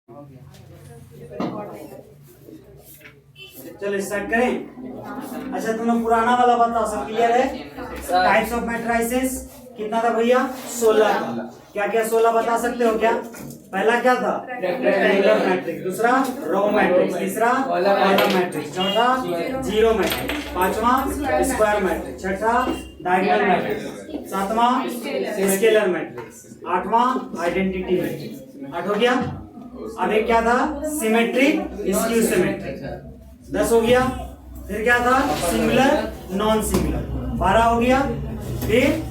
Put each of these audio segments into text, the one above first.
चलो स्टार्ट करें। अच्छा तुम लोग पुराना वाला बताओ, सब क्लियर है? टाइप्स ऑफ मैट्रिसेस कितना था भैया? 16 था। क्या क्या 16 बता सकते हो क्या? पहला क्या था? रेक्टेंगुलर मैट्रिक्स, दूसरा रो मैट्रिक्स, तीसरा कॉलम मैट्रिक्स, चौथा जीरो मैट्रिक्स, पांचवा स्क्वायर मैट्रिक्स, छठा डायगोनल मैट्रिक्स, सातवां स्केलर मैट्रिक्स, आठवां आइडेंटिटी मैट्रिक्स। 8 हो गया। अब एक क्या था? Symmetric skew symmetric. 10 हो गया। फिर क्या था? Singular non singular. 12 हो गया। फिर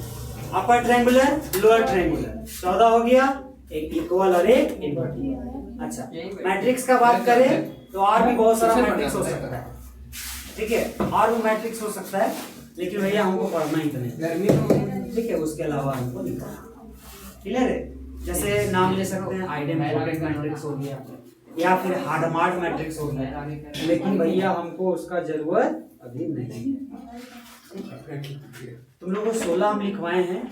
अपर ट्रायंगुलर लोअर ट्रायंगुलर। 14 हो गया। एक इक्वल और एक इनवर्टिबल। अच्छा मैट्रिक्स का बात करें तो और भी बहुत सारा मैट्रिक्स हो सकता है, ठीक है, और भी मैट्रिक्स हो सकता है, लेकिन भैया हमको पढ़ना ही तो नहीं, ठीक है, उसके अलावा हमको नहीं पढ़ना। क्लियर है? जैसे नाम ले सकते हैं आइडेम्पोटेंट मैट्रिक्स हो गया या फिर हार्डमार्क मैट्रिक्स हो गया, लेकिन भैया हमको उसका जरूरत अभी नहीं है। तुम लोगों को 16 हम लिखवाए हैं,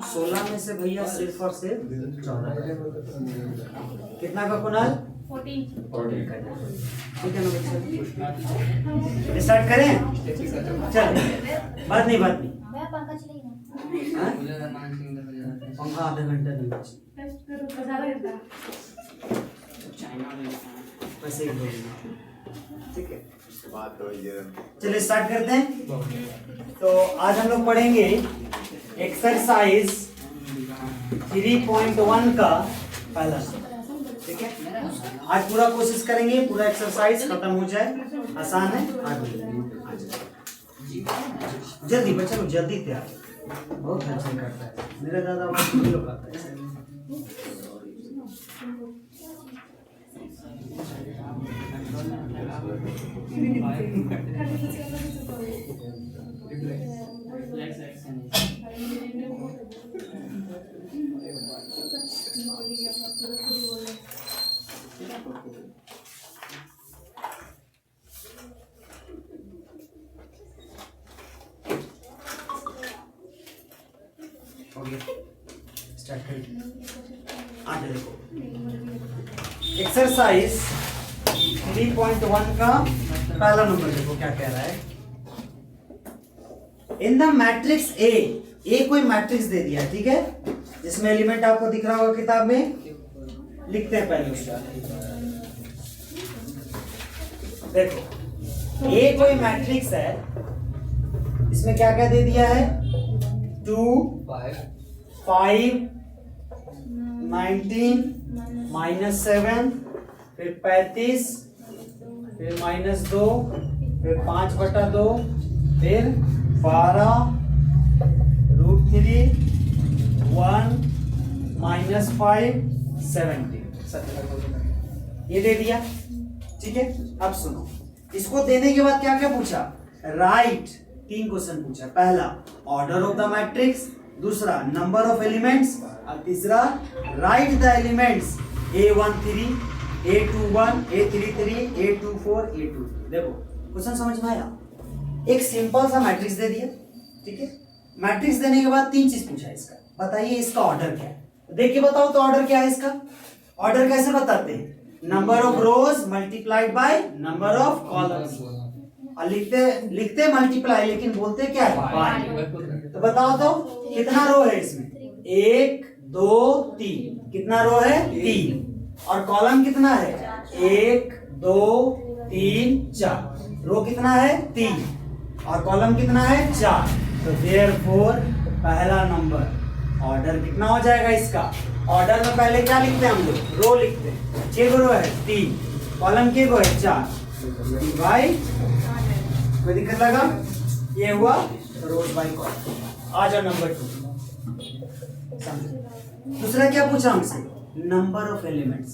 16 में से भैया सिर्फ और सिर्फ 14 कितना का कुणाल? 14 का। ठीक है ना बच्चे, स्टार्ट करें? चल बात नहीं पंखा आधा घंटा नहीं वैसे ही बोलेंगे, ठीक है। चलिए स्टार्ट करते हैं। तो आज हम लोग पढ़ेंगे एक्सरसाइज 3.1 का पहला, ठीक है। आज पूरा कोशिश करेंगे पूरा एक्सरसाइज खत्म हो जाए, आसान है। जल्दी बच्चा लोग जल्दी तैयार, बहुत अच्छा करता है मेरा दादा लोग करता है। स्टार्ट करिए। आगे देखो एक्सरसाइज 3.1 का पहला नंबर देखो क्या कह रहा है। इन द मैट्रिक्स ए कोई मैट्रिक्स दे दिया है, ठीक है, जिसमें एलिमेंट आपको दिख रहा होगा किताब में, लिखते हैं पहले उसका। देखो ए कोई मैट्रिक्स है, इसमें क्या क्या दे दिया है? 2 5 19 -7 फिर 35 फिर -2 फिर 5/2 फिर 12 √3 1 -5 17 ये दे दिया, ठीक है। अब सुनो, इसको देने के बाद क्या क्या पूछा? राइट 3 क्वेश्चन पूछा। पहला ऑर्डर ऑफ द मैट्रिक्स, दूसरा नंबर ऑफ एलिमेंट्स और तीसरा right the elements A13 A21 A33 A24 A23। देखो क्वेश्चन समझ में आया? एक सिंपल सा मैट्रिक्स दे दिया, ठीक है। मैट्रिक्स देने के बाद 3 चीज पूछा इसका, बताइए इसका ऑर्डर क्या है? देख के बताओ तो ऑर्डर क्या है इसका? ऑर्डर कैसे बताते हैं? Number of rose multiplied by number of columns. और लिखते मल्टीप्लाई, लेकिन बोलते क्या है? बाय। तो बताओ तो कितना रो है इसमें? 1 2 3। कितना रो है? 3। और कॉलम कितना है? 1 2 3 4। रो कितना है? 3 और कॉलम कितना है? 4। तो देयरफॉर पहला नंबर ऑर्डर कितना हो जाएगा इसका? ऑर्डर में पहले क्या लिखते हैं हम लोग? रो लिखते हैं। 6 रो है 3, कॉलम के है 4 बाई। कोई दिक्कत लगा? ये हुआ रोज बाई कॉलम। आ जाओ नंबर 2। दूसरा क्या पूछा हमसे? Number of elements.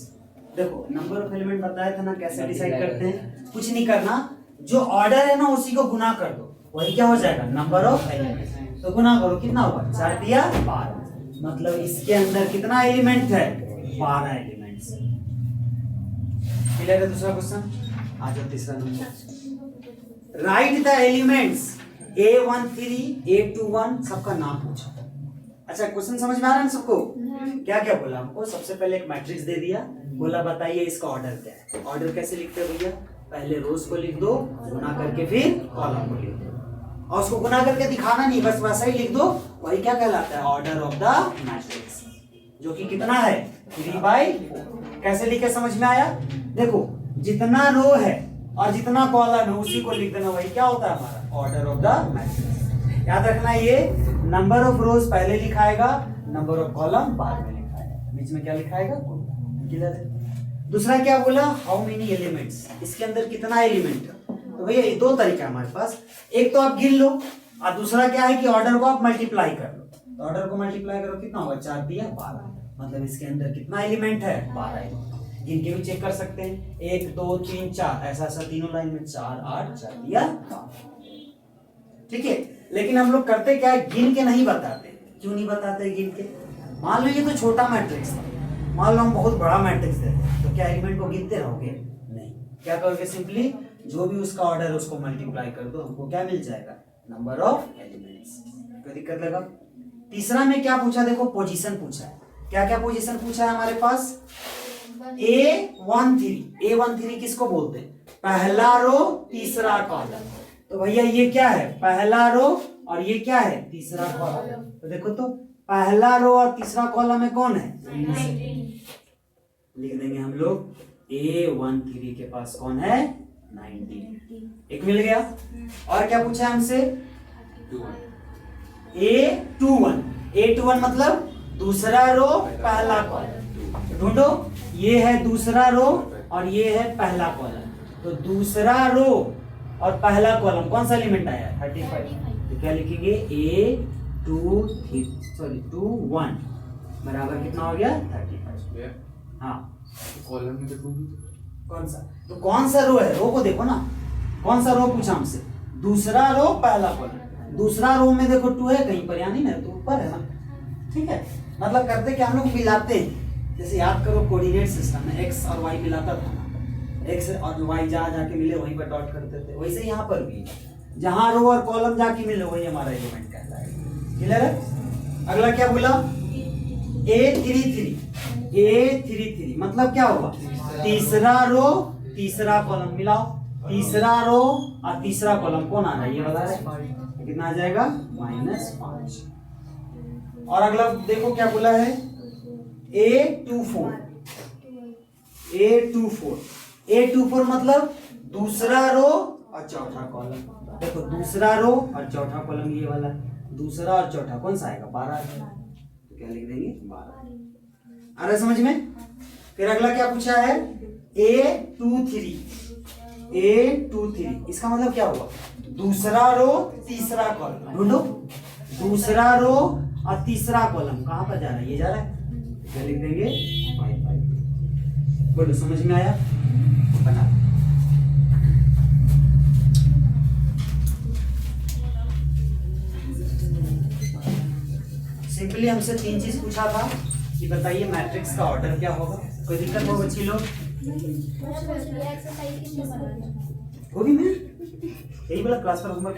देखो नंबर ऑफ एलिमेंट बताया था ना, कैसे डिसाइड करते हैं? कुछ नहीं करना, जो ऑर्डर है ना उसी को गुना कर दो, वही क्या हो जाएगा? Number of elements. तो गुना करो, कितना हुआ? 4 दिया 12, मतलब इसके अंदर कितना एलिमेंट है? 12 एलिमेंट्स। क्लियर है? दूसरा क्वेश्चन। आ जाओ तीसरा number. Right the elements A13 A21 सबका नाम पूछा। अच्छा क्वेश्चन समझ में आ रहा है ना सबको? क्या क्या बोला हमको? सबसे पहले एक मैट्रिक्स दे दिया बोला बताइए इसका ऑर्डर क्या है। ऑर्डर कैसे लिखते हैं भैया, पहले रोज को लिख दो, गुना करके फिर कॉलम को लिख दो, और उसको गुना करके दिखाना नहीं, बस वैसा ही लिख दो। वही क्या कहलाता है, ऑर्डर ऑफ द मैट्रिक्स, जो कि कितना है 3/4। कैसे लिखे समझ में आया। देखो जितना रो है और जितना कॉलम है उसी को लिख देना, वही क्या होता है हमारा ऑर्डर ऑफ द मैट्रिक्स। याद रखना ये नंबर ऑफ रोज पहले लिखाएगा, नंबर ऑफ कॉलम बाद में लिखाएगा, बीच में क्या लिखाएगा। दूसरा क्या बोला, हाउ मेनी एलिमेंट्स, इसके अंदर कितना एलिमेंट है। तो भैया ये दो तरीका हमारे पास, एक तो आप गिन लो और दूसरा क्या है कि ऑर्डर को आप मल्टीप्लाई कर लो। तो ऑर्डर को मल्टीप्लाई करो कितना होगा, 4 दिया 12, मतलब इसके अंदर कितना एलिमेंट है 12 एलिमेंट। गिन के भी चेक कर सकते हैं, 1 2 3 4, ऐसा ऐसा तीनों लाइन में 4 8 4 दिया 12। ठीक है, लेकिन हम लोग करते क्या है, गिन के नहीं बताते। क्यों नहीं बताते गिन के, मान लो ये तो छोटा मैट्रिक्स था, मान लो हम बहुत बड़ा मैट्रिक्स देते तो क्या एलिमेंट को गिनते रहोगे, नहीं। क्या करोगे, सिंपली जो भी उसका ऑर्डर है उसको मल्टीप्लाई कर दो, हमको क्या मिल जाएगा, नंबर ऑफ एलिमेंट्स। कोई दिक्कत लगा। तीसरा में क्या पूछा, देखो पोजीशन पूछा है। क्या क्या पोजीशन पूछा है हमारे पास, A13 किसको बोलते हैं, पहला रो तीसरा कॉलम। तो भैया ये क्या है, पहला रो और ये क्या है, तीसरा कॉलम। तो देखो तो पहला रो और तीसरा कॉलम में कौन है, लिख देंगे हम लोग A13 के पास कौन है, 19। एक मिल गया। और क्या पूछा हमसे, A21 मतलब दूसरा रो पहला कॉलम। ढूंढो, ये है दूसरा रो और ये है पहला कॉलम। तो दूसरा रो और पहला कॉलम कौन सा एलिमेंट आया, 35। तो क्या लिखेंगे, A21 बराबर कितना हो गया, 35। हाँ कॉलम में देखोगे कौन सा, तो कौन सा रो है, रो को देखो ना, कौन सा रो पूछा हमसे, दूसरा रो पहला कॉलम। दूसरा रो में देखो 2 है कहीं पर, यानी ना तो ऊपर है ना। ठीक है, मतलब करते कि हम लोग मिलाते हैं, जैसे याद करो कोऑर्डिनेट सिस्टम में एक्स और वाई मिलाता था ना, एक्स और वाई जहाँ जाके मिले वहीं पर डॉट करते थे, वैसे यहाँ पर भी जहाँ रो और कॉलम जाके मिले वही हमारा एलिमेंट कहलाएगा। क्लियर है। अगला क्या बोला, A33 मतलब क्या होगा, तीसरा रो तीसरा कॉलम मिलाओ, तीसरा रो और तीसरा कॉलम कौन आ रहा है, ये वाला है, कितना आ जाएगा, -5। और अगला देखो क्या बोला है, A24 मतलब दूसरा रो और चौथा कॉलम। देखो दूसरा रो और चौथा कॉलम ये वाला, दूसरा और चौथा कौन सा आएगा, 12। तो क्या लिख देंगे, 12। आ रहा है समझ में। फिर अगला क्या पूछा है, A23 इसका मतलब क्या हुआ, दूसरा रो तीसरा कॉलम। ढूंढो, दूसरा रो और तीसरा कॉलम कहां पर जा रहा है, ये जा रहा है, क्या लिख देंगे, 5। बोलो समझ में आया, बना। सिंपली हमसे 3 चीज पूछा था कि बताइए मैट्रिक्स का ऑर्डर क्या होगा। कोई दिक्कत हो बच्ची लोग, वो भी मैं यही बोला क्लास पर होमवर्क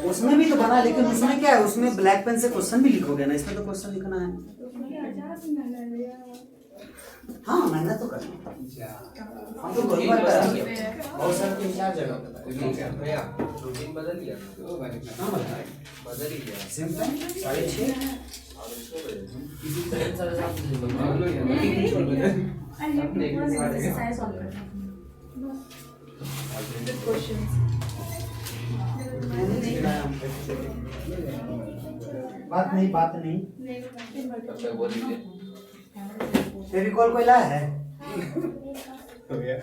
उसमें भी तो बना, लेकिन उसमें क्या है, उसमें ब्लैक पेन से क्वेश्चन भी लिखोगे ना, इसमें तो क्वेश्चन लिखना है। हाँ मैंने तो करना, हम तो बहुत बार करेंगे, बहुत सारे 3-4 जगह रूटीन बदल लिया, हाँ बदल ही गया, सेम टाइम 6:30 बात नहीं फेविकॉल कोई लाया है, हो गया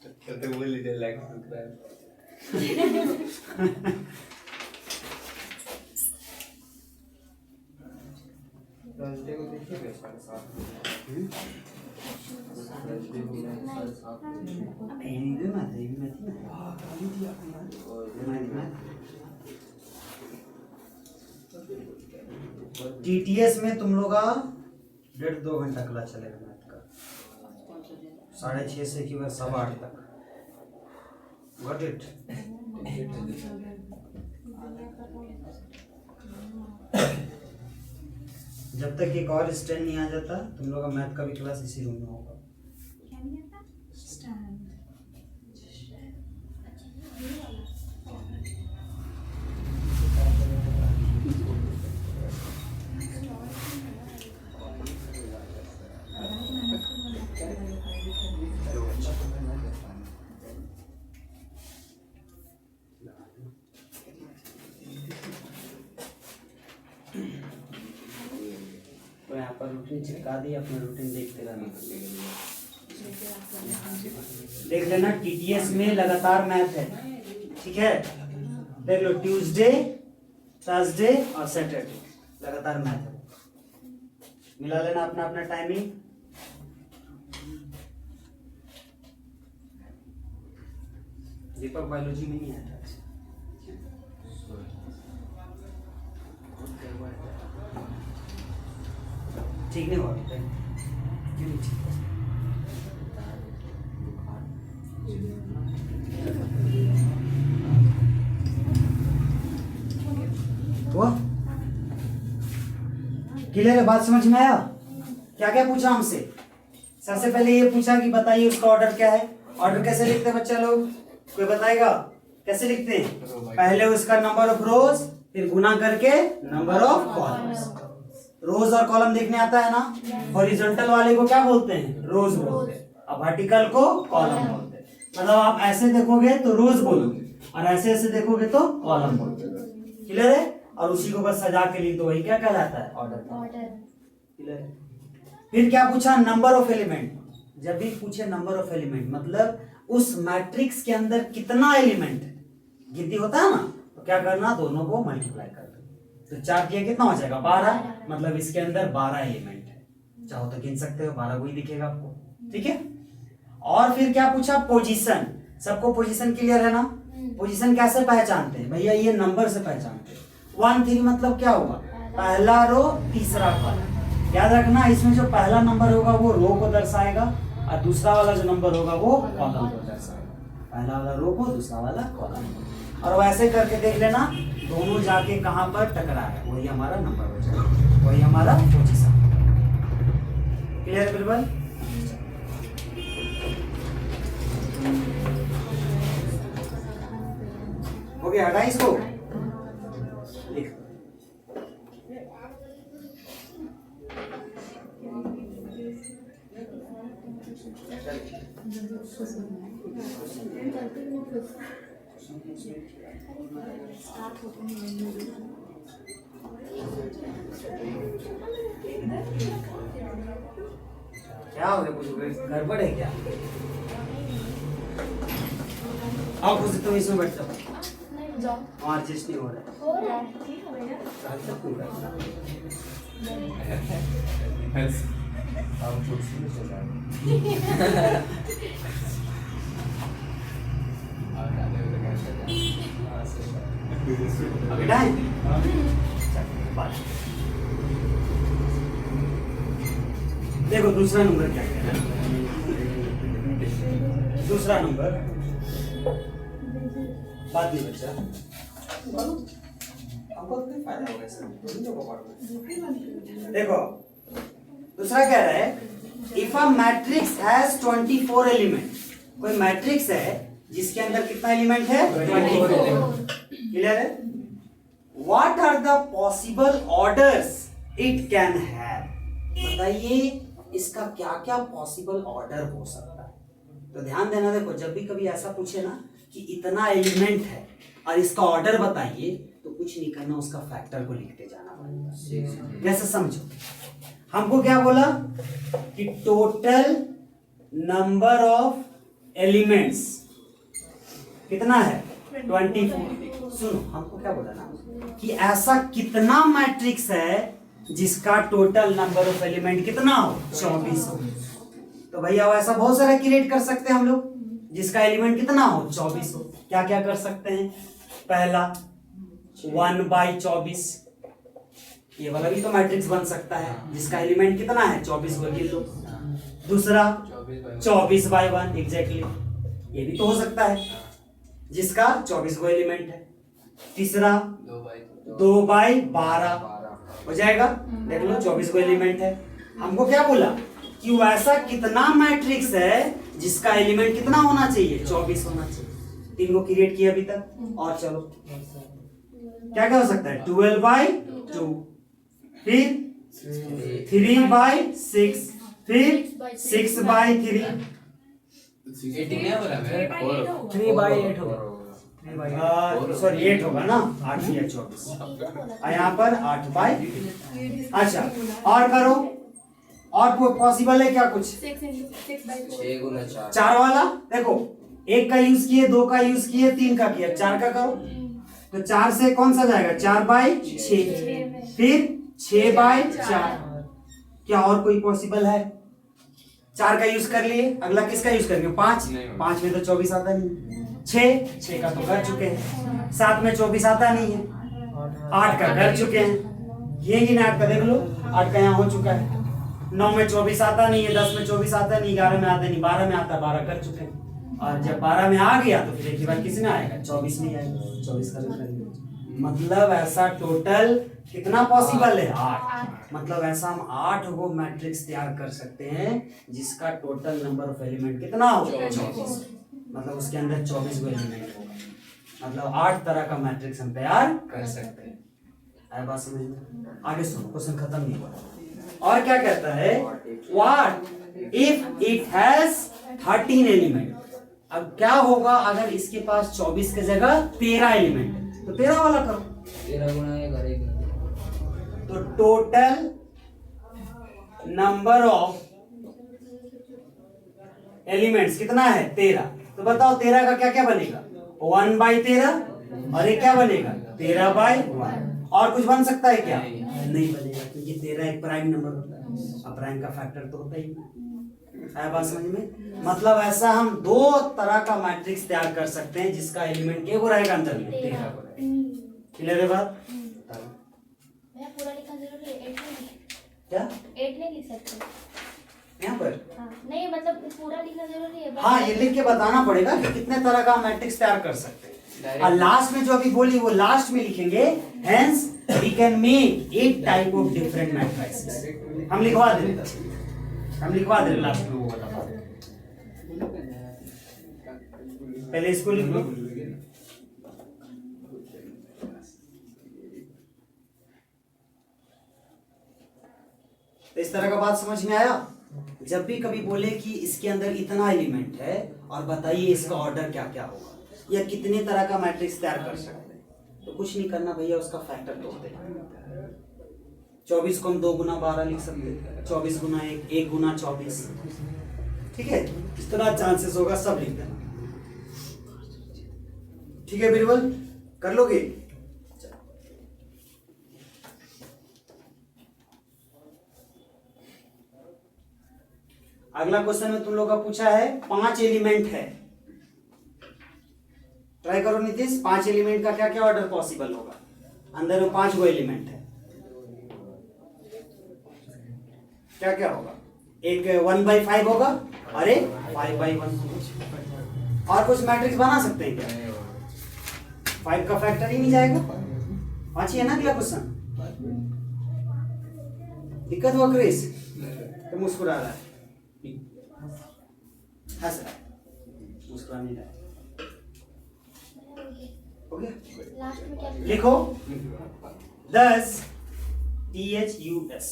कहते बोल लीजिए, लाइक सब्सक्राइब। थर्सडे को देखिएगा 7:30 टीटीएस में तुम लोग का 1.5-2 घंटा क्लास चलेगा मैथ का, 6:30 से कि 8:15 तक। Got it. जब तक एक और स्टैंड नहीं आ जाता तुम लोग का मैथ का भी क्लास इसी रूम में होगा। तो यहाँ पर रूटीन चिपका दी, अपना रूटीन देखते रहना। देख लेना टीटीएस में लगातार मैथ है, ठीक है। देख लो ट्यूसडे, थर्सडे और सैटरडे लगातार मैथ है, मिला लेना अपना अपना टाइमिंग। दीपक बायोलॉजी में नहीं आता। ठीक नहीं हुआ क्यों नहीं ठीक हुआ? क्लियर है? बात समझ में आया? क्या क्या पूछा हमसे? सबसे पहले ये पूछा कि बताइए उसका ऑर्डर क्या है। ऑर्डर कैसे लिखते हैं बच्चा लोग? कोई बताएगा कैसे लिखते हैं? पहले उसका नंबर ऑफ रोज, फिर गुना करके नंबर ऑफ कॉलम्स। रोज और कॉलम देखने आता है ना। हॉरिजॉन्टल वाले को क्या बोलते हैं? रोज बोलते हैं, और वर्टिकल को कॉलम बोलते हैं। मतलब आप ऐसे देखोगे तो रोज बोलोगे, और ऐसे ऐसे देखोगे तो कॉलम बोलोगे। क्लियर है? और उसी को बस सजा के लिख दो, वही क्या कहलाता है? ऑर्डर। क्लियर है? फिर क्या पूछा? Number of element. जब भी पूछे नंबर ऑफ एलिमेंट मतलब उस मैट्रिक्स के अंदर कितना एलिमेंट है, गिनती होता है ना, तो क्या करना? दोनों को मल्टीप्लाई कर दो। तो 4 किया कितना हो जाएगा? 12। मतलब इसके अंदर 12 एलिमेंट है। चाहो तो गिन सकते हो, 12 को ही दिखेगा आपको, ठीक है। और फिर क्या पूछा? पोजीशन। सबको पोजीशन क्लियर है ना? पोजीशन कैसे पहचानते हैं भैया? ये नंबर से पहचानते हैं। 1 3 मतलब क्या होगा? पहला रो तीसरा कॉलम। याद रखना, इसमें जो पहला नंबर होगा वो रो को दर्शाएगा, और दूसरा वाला जो नंबर होगा वो कॉलम को दर्शाएगा। पहला वाला रो को, दूसरा वाला कॉलम को। और वैसे करके देख लेना दोनों जाके कहां पर टकरा है, वही हमारा नंबर हो जाएगा, वही हमारा पोजीशन। क्लियर है बिल्कुल? हो गया? हटा इसको, लिख। क्या हो गया? कुछ गड़बड़ है क्या? आओ खुद तुम इसमें बैठ जाओ। और चीज नहीं हो रहा है। देखो दूसरा नंबर क्या है? दूसरा नंबर बात नहीं बच्चा, फायदा होगा इसमें। देखो दूसरा कह रहा है if a matrix has 24 element. कोई मैट्रिक्स है जिसके अंदर कितना एलिमेंट है? 24 एलिमेंट। क्लियर है? What are the possible orders it can have. बताइए इसका क्या क्या पॉसिबल ऑर्डर हो सकता है। तो ध्यान देना, देखो जब भी कभी ऐसा पूछे ना कि इतना एलिमेंट है और इसका ऑर्डर बताइए, तो कुछ नहीं करना, उसका फैक्टर को लिखते जाना पड़ेगा। जैसे समझो, हमको क्या बोला कि टोटल नंबर ऑफ एलिमेंट्स कितना है? 24। सुनो, हमको क्या बोला ना कि ऐसा कितना मैट्रिक्स है जिसका टोटल नंबर ऑफ एलिमेंट कितना हो? 24 हो। तो भैया ऐसा बहुत सारा क्रिएट कर सकते हैं हम लोग, जिसका एलिमेंट कितना हो? 24 हो। क्या क्या कर सकते हैं? पहला 1/24, ये वाला भी तो मैट्रिक्स बन सकता है जिसका एलिमेंट कितना है? 24 को गिन लो। दूसरा 24/1, एग्जैक्टली, ये भी तो हो सकता है जिसका 24 को एलिमेंट है। तीसरा 2/12, हो जाएगा। देख लो 24 को एलिमेंट है। हमको क्या बोला कि वैसा कितना मैट्रिक्स है जिसका एलिमेंट कितना होना चाहिए, 24 होना चाहिए। 3 को क्रिएट किया अभी तक। और चलो क्या क्या हो सकता है, 12/2, फिर 3/6, फिर 6/3, 3/8 होगा। सॉरी 8 होगा ना, 8 या 24 और यहाँ पर 8/। अच्छा और करो, और पॉसिबल है क्या कुछ, 4 वाला। देखो 1 का यूज किए, 2 का यूज किए, 3 का किया, 4 का करो तो 4 से कौन सा जाएगा, 4/6, फिर 6/4। क्या और कोई पॉसिबल है, 4 का यूज कर लिए, अगला किसका यूज करेंगे, 5 में तो 24 आता नहीं, 6 का तो कर चुके हैं, 7 में 24 आता नहीं है, 8 का कर चुके हैं, ये ही ना 8 का देख लो, 8 का यहाँ हो चुका है, 9 में 24 आता नहीं है, 10 में 24 आता नहीं, 11 में आता नहीं, 12 में आता, 12 कर चुके हैं। और जब 12 में आ गया तो फिर एक ही बार किस में आएगा, 24 में आएगा, 24 का करेंगे। मतलब ऐसा टोटल कितना पॉसिबल है, 8। मतलब ऐसा हम 8 वो मैट्रिक्स तैयार कर सकते हैं जिसका टोटल नंबर ऑफ एलिमेंट कितना हो, 24। मतलब उसके अंदर 24 एलिमेंट होगा। मतलब 8 तरह का मैट्रिक्स हम तैयार कर सकते हैं। आया बात समझ में? आगे सुनो, क्वेश्चन खत्म नहीं हुआ। और क्या कहता है, what if it has 13 element. अब क्या होगा अगर इसके पास 24 की जगह 13 एलिमेंट है, तो 13 वाला करो, 13 गुना ये करेगा तो टोटल नंबर ऑफ एलिमेंट्स कितना है, 13। तो बताओ 13 का क्या क्या बनेगा, 1/13, और ये क्या बनेगा, 13/1। और कुछ बन सकता है क्या, नहीं बनेगा, क्योंकि 13 एक प्राइम नंबर होता है, अब प्राइम का फैक्टर तो होता ही नहीं। आया बात समझ में? मतलब ऐसा हम 2 तरह का मैट्रिक्स तैयार कर सकते हैं जिसका एलिमेंट क्या रहेगा, अंदर में 13 को रहेगा। क्लियर है बात? पूरा लिखना जरूरी है, 8 नहीं, क्या 8 नहीं लिख सकते यहाँ पर? हाँ, नहीं मतलब पूरा लिखना जरूरी है। हाँ, ये लिख के बताना पड़ेगा कि कितने तरह का मैट्रिक्स तैयार कर सकते हैं। और लास्ट में जो अभी बोली वो लास्ट में लिखेंगे, hence we can make 8 type of different matrix. हम लिखवा दे लास्ट में वो वाला बात। पहले इसको लिख लो। तो इस तरह का बात समझ में आया। जब भी कभी बोले कि इसके अंदर इतना एलिमेंट है और बताइए इसका ऑर्डर क्या क्या होगा या कितने तरह का मैट्रिक्स तैयार कर सकते हैं, तो कुछ नहीं करना भैया, उसका फैक्टर तोड़ देना। 24 को हम 2 गुना 12 लिख सकते हैं, 24 गुना 1 गुना 24, ठीक है। इस तरह चांसेस होगा, सब लिख देना, ठीक है। बिरबल कर लोगे? अगला क्वेश्चन में तुम लोग का पूछा है 5 एलिमेंट है। ट्राई करो नीतीश, 5 एलिमेंट का क्या क्या ऑर्डर पॉसिबल होगा, अंदर में 5 गो एलिमेंट है, क्या क्या होगा। एक 1/5 होगा, अरे 5/1 होगा। और कुछ मैट्रिक्स बना सकते हैं क्या, 5 का फैक्टर ही नहीं जाएगा। 5 ही है ना अगला क्वेश्चन। दिक्कत हुआ क्रिस, तो मुस्कुरा रहा है, हंस रहा है, मुस्कुरा नहीं रहा है। हो गया? लास्ट में क्या लिखो 10 THUS।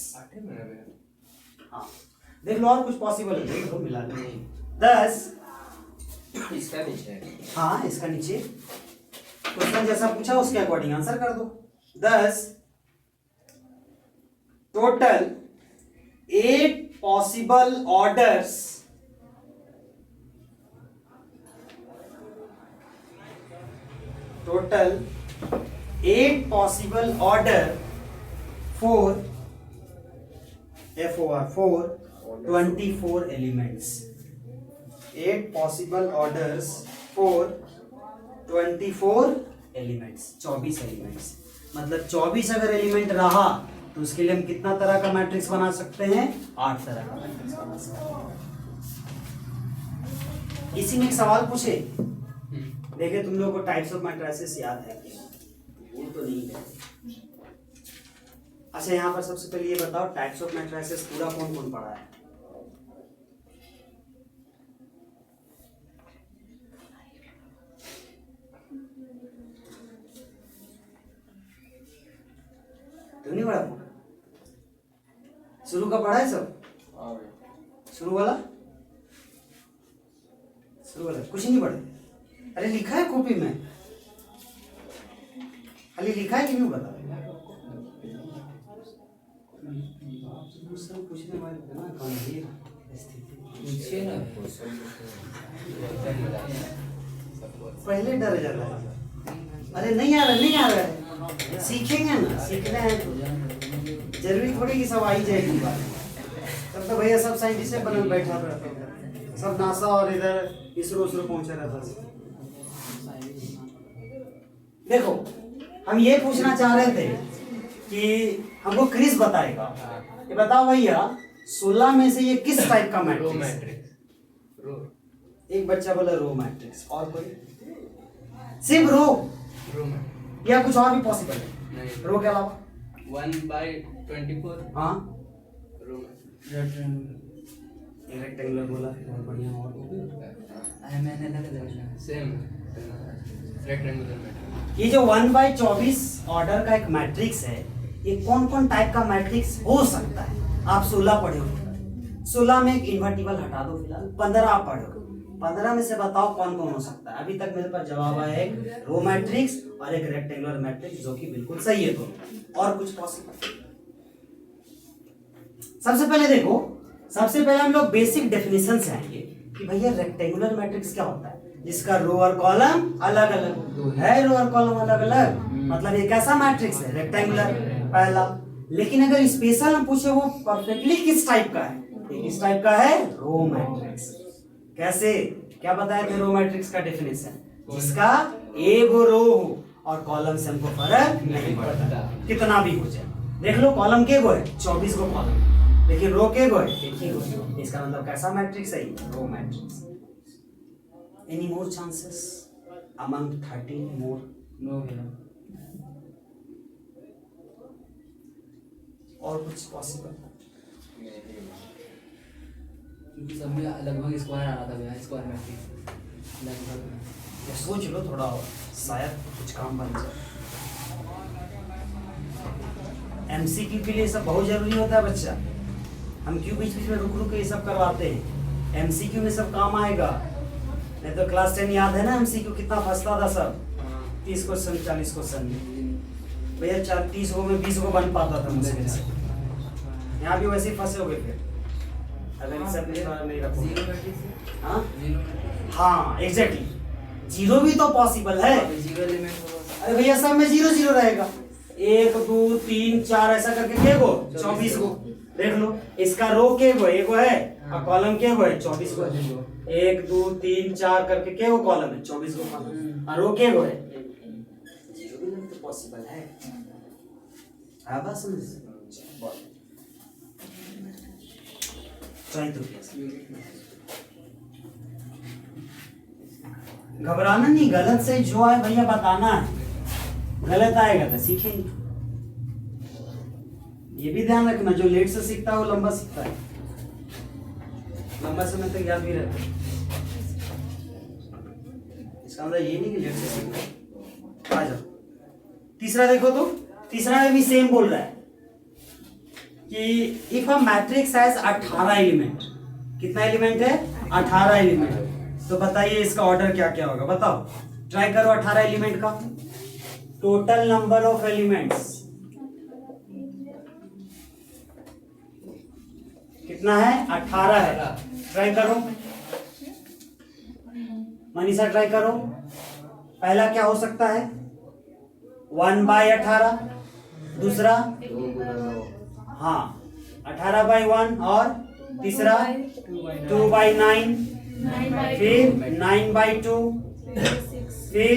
हाँ देख लो और कुछ पॉसिबल है, देख लो मिला लो। 10 इसका नीचे है। हाँ इसका नीचे क्वेश्चन जैसा पूछा उसके अकॉर्डिंग आंसर कर दो। 10 total 8 possible orders total 8 possible order for 24 elements. 8 possible orders for 24 elements, 24 elements. मतलब 24 अगर एलिमेंट रहा तो उसके लिए हम कितना तरह का मैट्रिक्स बना सकते हैं, 8 तरह का मैट्रिक्स बना सकते हैं। इसी में एक सवाल पूछे, देखिए तुम लोगों को टाइप्स ऑफ मैट्रिसेस याद है कि? भूल तो नहीं है। अच्छा यहाँ पर सबसे पहले ये बताओ टाइप्स ऑफ मैट्रिसेस पूरा कौन कौन पढ़ा है? तो नहीं पढ़ा पूरा? शुरू का पढ़ा है सब? शुरू वाला कुछ नहीं पढ़े? अरे लिखा है कॉपी में, खाली लिखा है कि नहीं बता? पूछने वाले थे ना गंभीर स्थिति। पूछिए ना। पहले डर जाता है। अरे नहीं आ रहा है, सीखेंगे ना, सीखना है तो जरूरी थोड़ी कि सब आई जाएगी बात। तब तो भैया सब साइंटिस्ट बनल बैठा रहता है, सब नासा और इधर इसरो पहुंचा रहता है। देखो हम ये पूछना चाह रहे थे कि हमको क्रिस बताएगा, ये बताओ भैया 16 में से ये किस टाइप का मैट्रिक्स? एक बच्चा बोला रो मैट्रिक्स, और कोई? सिर्फ रो या कुछ और भी पॉसिबल है? नहीं। रो के अलावा 1/24। हाँ रो रेक्टेंगुलर बोला, बहुत बढ़िया। और मैंने सेम रेक्टेंगुलर मैट्रिक्स। ये जो 1/24 ऑर्डर का एक मैट्रिक्स है, ये कौन कौन टाइप का मैट्रिक्स हो सकता है? आप 16 पढ़े हो, 16 में एक इन्वर्टिबल हटा दो फिलहाल, 15 आप पढ़े हो, 15 में से बताओ कौन कौन हो सकता है? अभी तक मेरे पास जवाब है एक रो मैट्रिक्स और एक रेक्टेंगुलर मैट्रिक्स, जो कि बिल्कुल सही है। तो और कुछ पॉसिबल? सबसे पहले देखो, सबसे पहले हम लोग बेसिक डेफिनेशन से आएंगे कि भैया रेक्टेंगुलर मैट्रिक्स क्या होता है? जिसका रो और कॉलम अलग अलग है, रो और कॉलम अलग अलग, मतलब एक ऐसा मैट्रिक्स है रेक्टेंगुलर पहला। लेकिन अगर स्पेशल हम पूछे वो परफेक्टली किस टाइप का है, ये किस टाइप का है? Row matrix. कैसे, क्या बताया थे रो मैट्रिक्स का डेफिनेशन? जिसका एक रो हो और कॉलम से हमको फर्क नहीं पड़ता, कितना भी हो जाए। देख लो कॉलम के गो है 24 गो कॉलम, लेकिन रो के गो है एक ही गो। इसका मतलब कैसा मैट्रिक्स है? Row matrix. Any more chances among 13 more? No. और कुछ पॉसिबल? क्योंकि सब में लगभग स्क्वायर आ रहा था भैया, स्क्वायर मैट्रिक्स लगभग। ये सोच लो थोड़ा और, शायद कुछ काम बन जाए। एमसीक्यू के लिए सब बहुत जरूरी होता है बच्चा, हम क्यों बीच बीच में रुक रुक के ये सब करवाते हैं? एमसीक्यू में सब काम आएगा। नहीं तो क्लास 10 याद है ना एमसीक्यू कितना फंसता था सब, 30 क्वेश्चन 40 क्वेश्चन भैया, 30 गो में 20 गो बन पाता था मुश्किल से। यहाँ भी वैसे ही फंसे हो गए फिर, अगर इस सब नहीं रखो। हाँ एग्जैक्टली, जीरो भी तो पॉसिबल है। अरे भैया सब में 0 0 रहेगा, 1 2 3 4 ऐसा करके के गो 24 गो। देख लो इसका रो के गो एगो है और कॉलम के गो है 24 गो। 1 2 3 4 करके के गो कॉलम है 24 गो कॉलम, और रो के गो है, जीरो भी तो पॉसिबल है। आप बात समझ तो घबराना नहीं, गलत से जो है भैया बताना है, गलत आएगा तो सीखेंगे। ये भी ध्यान रखना, जो लेट से सीखता है वो लंबा सीखता है, लंबा समय तक याद भी रहता है। इसका मतलब ये नहीं कि लेट से सीखता। आ जाओ तीसरा देखो, तो तीसरा में भी सेम बोल रहा है कि if a matrix has 18 element, कितना एलिमेंट है? 18 एलिमेंट। तो बताइए इसका ऑर्डर क्या क्या होगा, बताओ, ट्राई करो। 18 एलिमेंट का टोटल नंबर ऑफ एलिमेंट्स कितना है? 18 है। ट्राई करो मनीषा, ट्राई करो। पहला क्या हो सकता है? 1/18। दूसरा हाँ 18/1, और तीसरा 2/9, फिर 9/2, फिर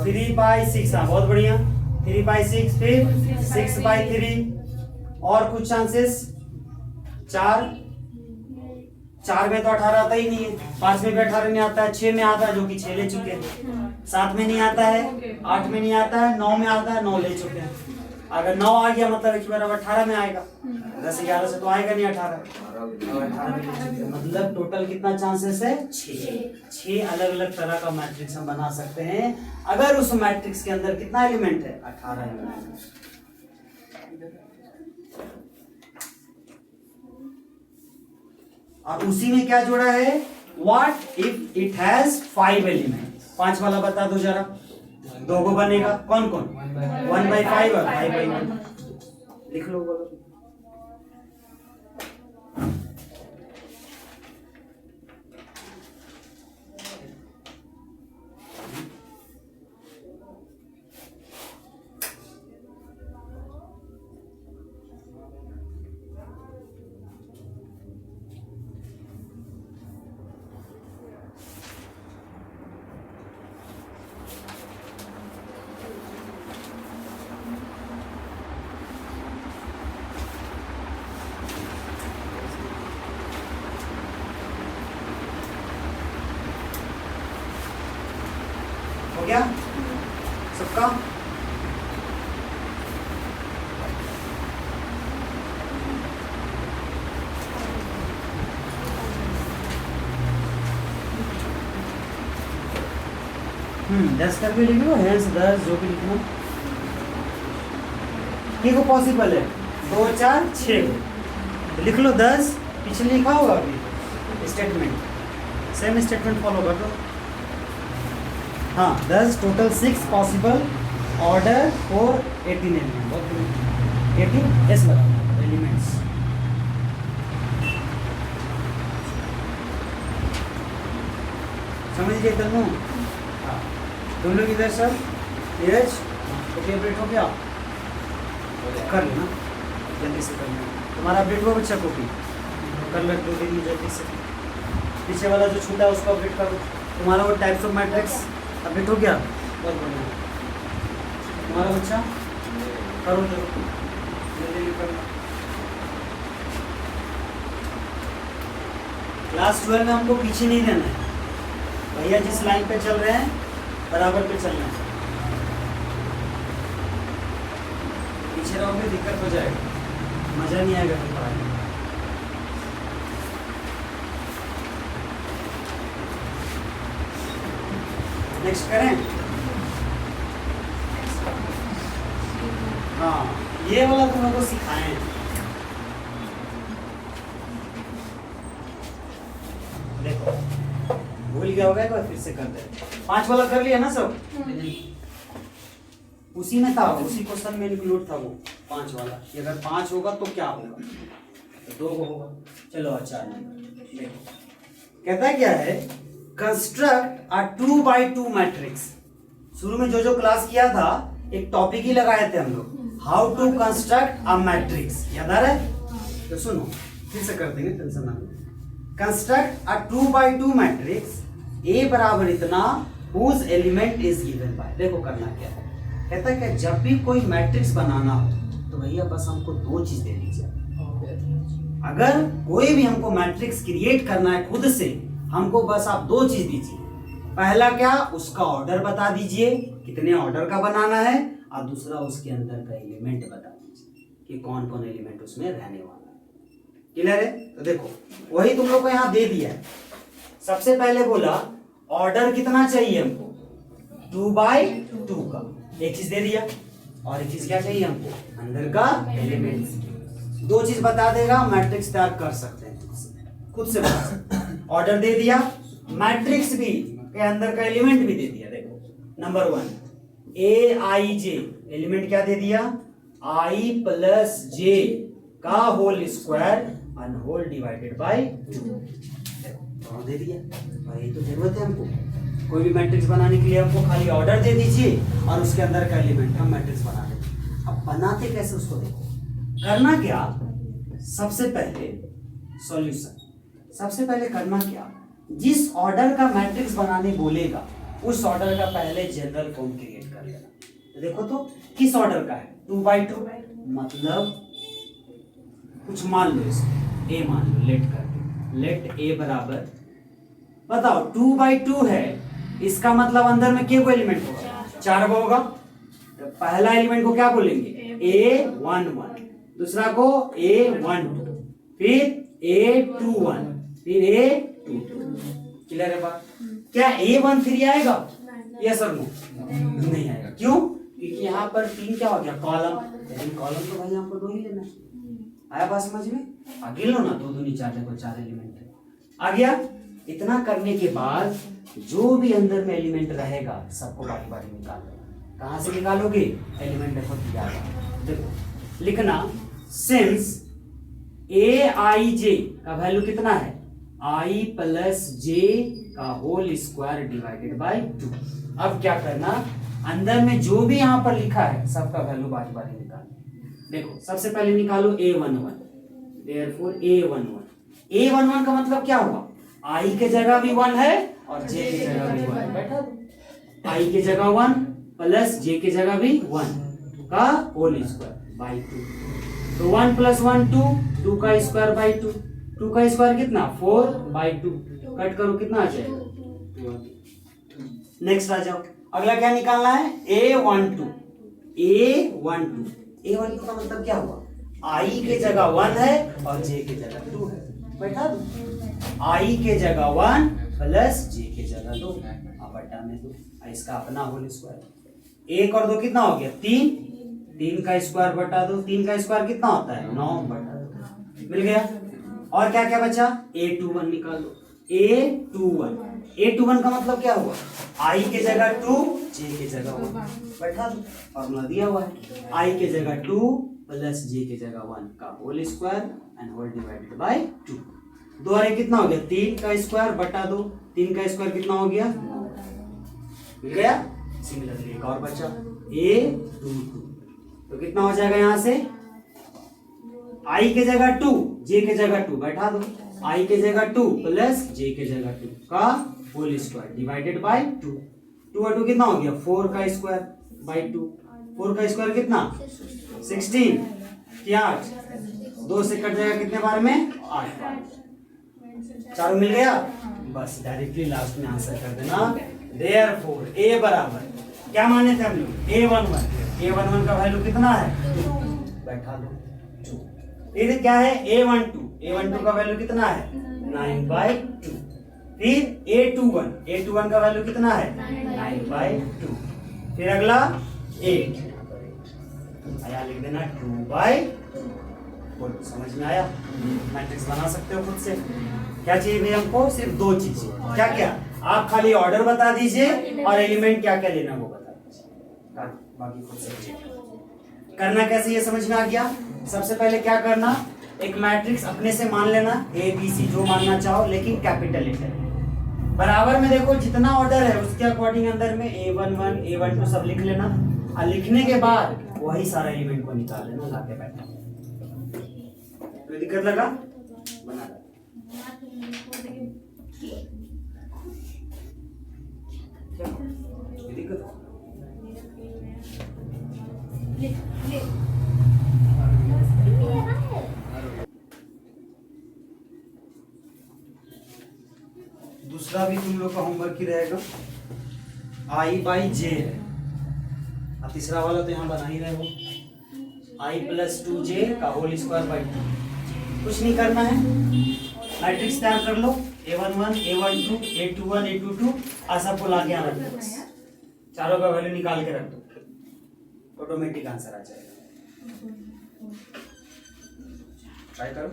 3/6। हाँ बहुत बढ़िया, 3/6, फिर 6/3, और कुछ चांसेस 4 में तो 18 आता ही नहीं है, 5 में भी 18 नहीं आता है, 6 में आता है जो कि 6 ले चुके हैं, 7 में नहीं आता है, 8 में नहीं आता है, 9 में आता है, 9 ले चुके हैं। अगर 9 आ गया मतलब 1/18 में आएगा। 10 11 से तो आएगा नहीं 18। और 18 में लिख सकते हैं। मतलब टोटल कितना चांसेस है? 6 अलग अलग तरह का मैट्रिक्स हम बना सकते हैं अगर उस मैट्रिक्स के अंदर कितना एलिमेंट है? 18 एलिमेंट। और उसी में क्या जोड़ा है? What if it has 5 element. 5 वाला बता दो जरा, 2 को बनेगा। कौन कौन? 1/5 और 5/1। लिख लो, बोलो। हो गया सबका? दस करके लिख लो, हेंस 10 जो भी लिखना ठीक हो पॉसिबल है। 2 4 6 लिख लो। 10 पीछे लिखा होगा अभी स्टेटमेंट, सेम स्टेटमेंट फॉलो कर लो। हाँ 10 total 6 possible order for 18 element. 18 S बराबर एलिमेंट्स। समझ गए दोनों? हाँ तुम लोग इधर सर नीरज ओके अपडेट हो गया? कर लेना जल्दी से, कर लेना। तुम्हारा अपडेट हुआ बच्चा? कॉपी कर लो 2 दिन में जल्दी से। पीछे वाला जो छूटा है उसको अपडेट करो। तुम्हारा वो टाइप्स ऑफ मैट्रिक्स अपडेट हो गया? बहुत बढ़िया। तुम्हारा बच्चा करो तो जल्दी करना। क्लास 12 में हमको पीछे नहीं रहना है भैया, जिस लाइन पे चल रहे हैं बराबर पे चलना है। पीछे रहोगे दिक्कत हो जाएगा, मजा नहीं आएगा फिर पढ़ाई में। नेक्स्ट करें? हाँ ये वाला तुम लोगों को सिखाए हैं। देखो भूल गया होगा, एक बार फिर से करते हैं। 5 वाला कर लिया ना सब? उसी में था, उसी क्वेश्चन में इंक्लूड था वो 5 वाला। कि अगर 5 होगा तो क्या होगा? तो 2 को होगा। चलो अच्छा देखो कहता है क्या है? Construct a 2x2 matrix. शुरू में जो क्लास किया था एक टॉपिक ही लगाए थे हम लोग, how to construct a matrix, याद आ रहा है? तो सुनो फिर से कर देंगे, टेंशन ना लो। Construct a 2x2 matrix A बराबर इतना whose element is given by. देखो करना क्या है, कहता है कि जब भी कोई मैट्रिक्स बनाना हो तो भैया बस हमको 2 चीज दे दीजिए। अगर कोई भी हमको मैट्रिक्स क्रिएट करना है खुद से, हमको बस आप 2 चीज दीजिए। पहला क्या? उसका ऑर्डर बता दीजिए, कितने ऑर्डर का बनाना है, और दूसरा उसके अंदर का एलिमेंट बता दीजिए कि कौन कौन एलिमेंट उसमें रहने वाला है। क्लियर है? तो देखो वही तुम लोग को यहाँ दे दिया है। सबसे पहले बोला ऑर्डर कितना चाहिए हमको? 2x2 का एक चीज दे दिया, और एक चीज क्या चाहिए हमको? अंदर का एलिमेंट। 2 चीज बता देगा, मैट्रिक्स तैयार कर सकते हैं खुद से बता सकते हैं। ऑर्डर दे दिया, मैट्रिक्स भी के अंदर का एलिमेंट भी दे दिया। देखो नंबर 1 Aij एलिमेंट क्या दे दिया? I + j का होल स्क्वायर और होल डिवाइडेड बाय 2 दे दिया। भाई तो जरूरत है हमको कोई भी मैट्रिक्स बनाने के लिए, हमको खाली ऑर्डर दे दीजिए और उसके अंदर का एलिमेंट हम मैट्रिक्स बना देंगे। अब बनाते कैसे उसको देखो। करना क्या? सबसे पहले सॉल्यूशन। सबसे पहले करना क्या? जिस ऑर्डर का मैट्रिक्स बनाने बोलेगा उस ऑर्डर का पहले जनरल फॉर्म क्रिएट कर लेना। तो देखो तो किस ऑर्डर का है? 2x2, मतलब कुछ मान लो, इसको A मान लो, लेट करके लेट A बराबर, बताओ 2x2 है, इसका मतलब अंदर में क्या एलिमेंट होगा? 4 होगा। तो पहला एलिमेंट को क्या बोलेंगे A11, दूसरा को A12, फिर A21, फिर A22। क्लियर है बात? क्या A13 आएगा? यस और नो? नहीं आएगा। क्यों? क्योंकि यहाँ पर 3 क्या हो गया कॉलम, लेकिन कॉलम तो भाई आपको 2 ही लेना है। आया बात समझ में? आगे लो ना, 2 दूनी 4 देखो 4 एलिमेंट है। आ गया? इतना करने के बाद जो भी अंदर में एलिमेंट रहेगा सबको बारी बारी निकालो। कहाँ से निकालोगे? एलिमेंट देखो दिया है, देखो लिखना सिंस Aij का वैल्यू कितना है? I प्लस j का होल स्क्वायर डिवाइडेड बाय 2। अब क्या करना, अंदर में जो भी यहाँ पर लिखा है सबका वैल्यू बारी बारी निकालो। देखो सबसे पहले निकालो A11, देयरफॉर A11 का मतलब क्या हुआ? I के जगह भी 1 है और j की जगह भी 1 है। बैठा दो। I के जगह 1 प्लस j की जगह भी 1 का होल स्क्वायर बाय 2। तो 1 प्लस 1 2, 2 का स्क्वायर बाय 2, 2 का स्क्वायर कितना 4 बाय 2। कट करो कितना आ जाएगा? नेक्स्ट आ जाओ, अगला क्या निकालना है? A12 का मतलब क्या हुआ? I के जगह 1 है और j के जगह 2 है। बैठा दो। I के जगह 1 प्लस j के जगह 2, अब बटा में 2, इसका अपना होल स्क्वायर। 1 और 2 कितना हो गया? 3, 3 का स्क्वायर बटा 2, 3 का स्क्वायर कितना होता है? 9 बटा 2। मिल गया। और क्या क्या बचा? A21 निकालो। A21 का मतलब क्या हुआ? I के जगह 2, j के जगह 1। बैठा दो, फॉर्मूला दिया हुआ है। I के जगह 2 प्लस j के जगह 1 का whole square and whole divided by 2। 2 और 1 कितना हो गया? 3 का स्क्वायर बटा 2, 3 का स्क्वायर कितना हो गया? मिल गया। सिमिलरली एक और बचा A22, तो कितना हो जाएगा यहाँ से? I के जगह 2, j के जगह 2, बैठा दो। I के जगह 2 प्लस j के जगह 2 का होल स्क्वायर डिवाइडेड बाय 2। 2 और 2 कितना हो गया? 4 का स्क्वायर बाय 2। 4 का स्क्वायर कितना? 16 क्या 8? 2 से कट जाएगा कितने बार में? 8 बार। चारों मिल गया। बस डायरेक्टली लास्ट में आंसर कर देना। देयरफॉर A बराबर क्या माने थे हम लोग? A11 का वैल्यू कितना है? 2। बैठा दो 2। फिर क्या है? A12 का वैल्यू कितना है? 9/2। फिर A21 का वैल्यू कितना है? 9/2। फिर अगला 8 आया, लिख देना 2/4। समझ में आया? मैट्रिक्स बना सकते हो खुद से। क्या चाहिए भैया हमको? सिर्फ 2 चीजें। क्या क्या? आप खाली ऑर्डर बता दीजिए और एलिमेंट क्या क्या लेना वो बता दीजिए, बाकी खुद से करना। कैसे ये समझ में आ गया? सबसे पहले क्या करना, एक मैट्रिक्स अपने से मान लेना, ABC जो मानना चाहो, लेकिन कैपिटल लेटर बराबर में। देखो जितना ऑर्डर है उसके अकॉर्डिंग अंदर में A11 A12 सब लिख लेना, और लिखने के बाद वही सारा एलिमेंट को निकाल लेना लाके बैठा। कोई दिक्कत लगा? बना दो। दिक्कत दूसरा भी तुम लोग का होमवर्क ही रहेगा, I/J है। और तीसरा वाला तो यहाँ बना ही रहे हो, I + 2j का होल स्क्वायर बाई 2। कुछ नहीं करना है, मैट्रिक्स तैयार कर लो। A11 A12 A21 A22 आ सबको ला के रख दो, चारों का वैल्यू निकाल के रख दो, ऑटोमेटिक आंसर आ जाएगा। ट्राई करो।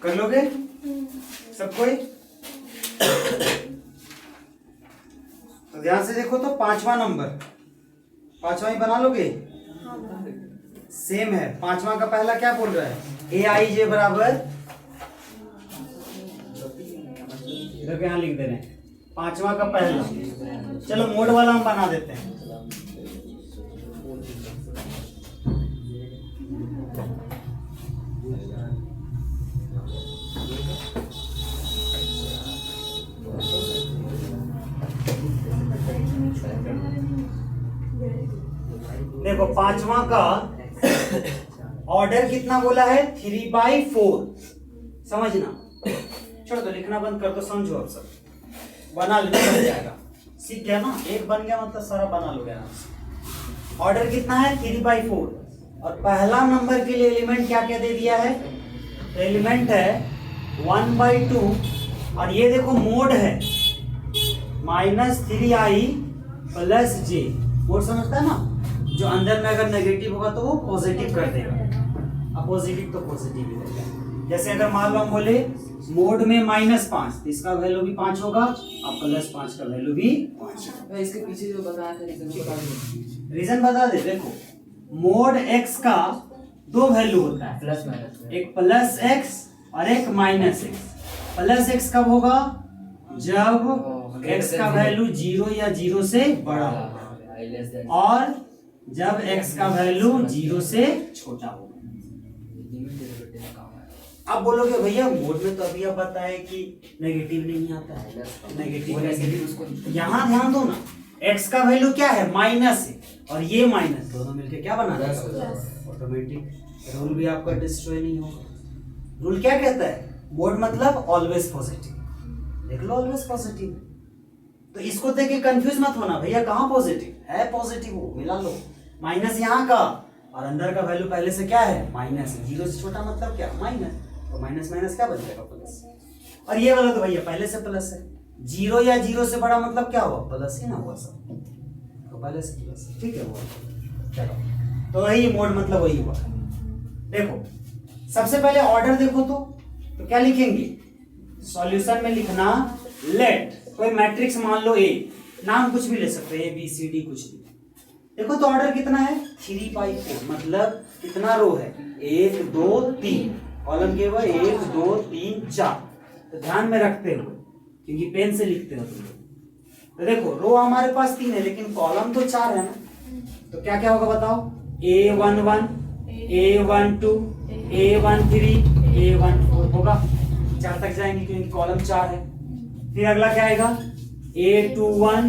कर लोगे सब कोई? तो ध्यान से देखो तो पांचवा नंबर, पांचवा ही बना लोगे? सेम है। पांचवा का पहला क्या बोल रहा है? AIJ बराबर, इधर यहाँ लिख दे रहे हैं पांचवा का पहला। चलो मोड वाला हम बना देते हैं। देखो पांचवा का ऑर्डर कितना बोला है 3/4। समझना, छोड़ दो, लिखना बंद कर दो, समझो अब सब बना लेना, बन जाएगा। सीख गया ना, एक बन गया मतलब सारा बना लोगे आराम से। ऑर्डर कितना है 3/4 और पहला नंबर के लिए एलिमेंट क्या क्या दे दिया है, तो एलिमेंट है 1/2 और ये देखो मोड है -3i + j। मोड समझता है ना, जो अंदर में अगर नेगेटिव होगा तो वो पॉजिटिव कर देगा, अब पॉजिटिव तो पॉजिटिव ही होगा। जैसे अगर मान लो हम बोले मोड में -5 तो इसका वैल्यू भी 5 होगा और +5 का वैल्यू भी 5 होगा। मैं इसके पीछे जो बताया था रीजन बता दो। रीजन बता दे, देखो मोड x का दो वैल्यू होता है, प्लस माइनस एक +x और एक -x। +x कब होगा, जब x का वैल्यू 0 या 0 से बड़ा होगा और जब x का वैल्यू 0 से छोटा होगा। अब बोलोगे भैया मोड में तो अभी आप बताए कि नेगेटिव नहीं आता है, नेगेटिव यहाँ ध्यान दो ना, x का वैल्यू क्या है माइनस है और ये माइनस, दोनों मिलके क्या बना रहा है, ऑटोमेटिक रूल भी आपका डिस्ट्रॉय नहीं होगा। रूल क्या कहता है, मोड मतलब ऑलवेज पॉजिटिव, देख लो ऑलवेज पॉजिटिव। तो इसको देख के कंफ्यूज मत होना, भैया कहाँ पॉजिटिव है, पॉजिटिव हो मिला लो, माइनस यहाँ का और अंदर का वैल्यू पहले से क्या है माइनस है, 0 से छोटा मतलब क्या माइनस, तो माइनस माइनस क्या बन जाएगा प्लस। और ये वाला तो भैया पहले से प्लस है, 0 या 0 से बड़ा मतलब क्या हुआ, प्लस ही ना हुआ सब, तो पहले से प्लस, ठीक है हुआ। चलो तो वही मोड मतलब वही हुआ। देखो सबसे पहले ऑर्डर देखो तो क्या लिखेंगे, सॉल्यूशन में लिखना लेट कोई मैट्रिक्स मान लो ए, नाम कुछ भी ले सकते हैं, ABCD कुछ भी। देखो तो ऑर्डर कितना है 3/4, मतलब कितना रो है 1 2 3, कॉलम के वो 1 2 3 4। तो ध्यान में रखते हो क्योंकि पेन से लिखते हो तुम लोग। तो देखो रो हमारे पास 3 है लेकिन कॉलम तो 4 है ना, तो क्या क्या होगा बताओ, A11 A12 A13 A14 होगा, 4 तक जाएंगे क्योंकि कॉलम 4 है। फिर अगला क्या आएगा A21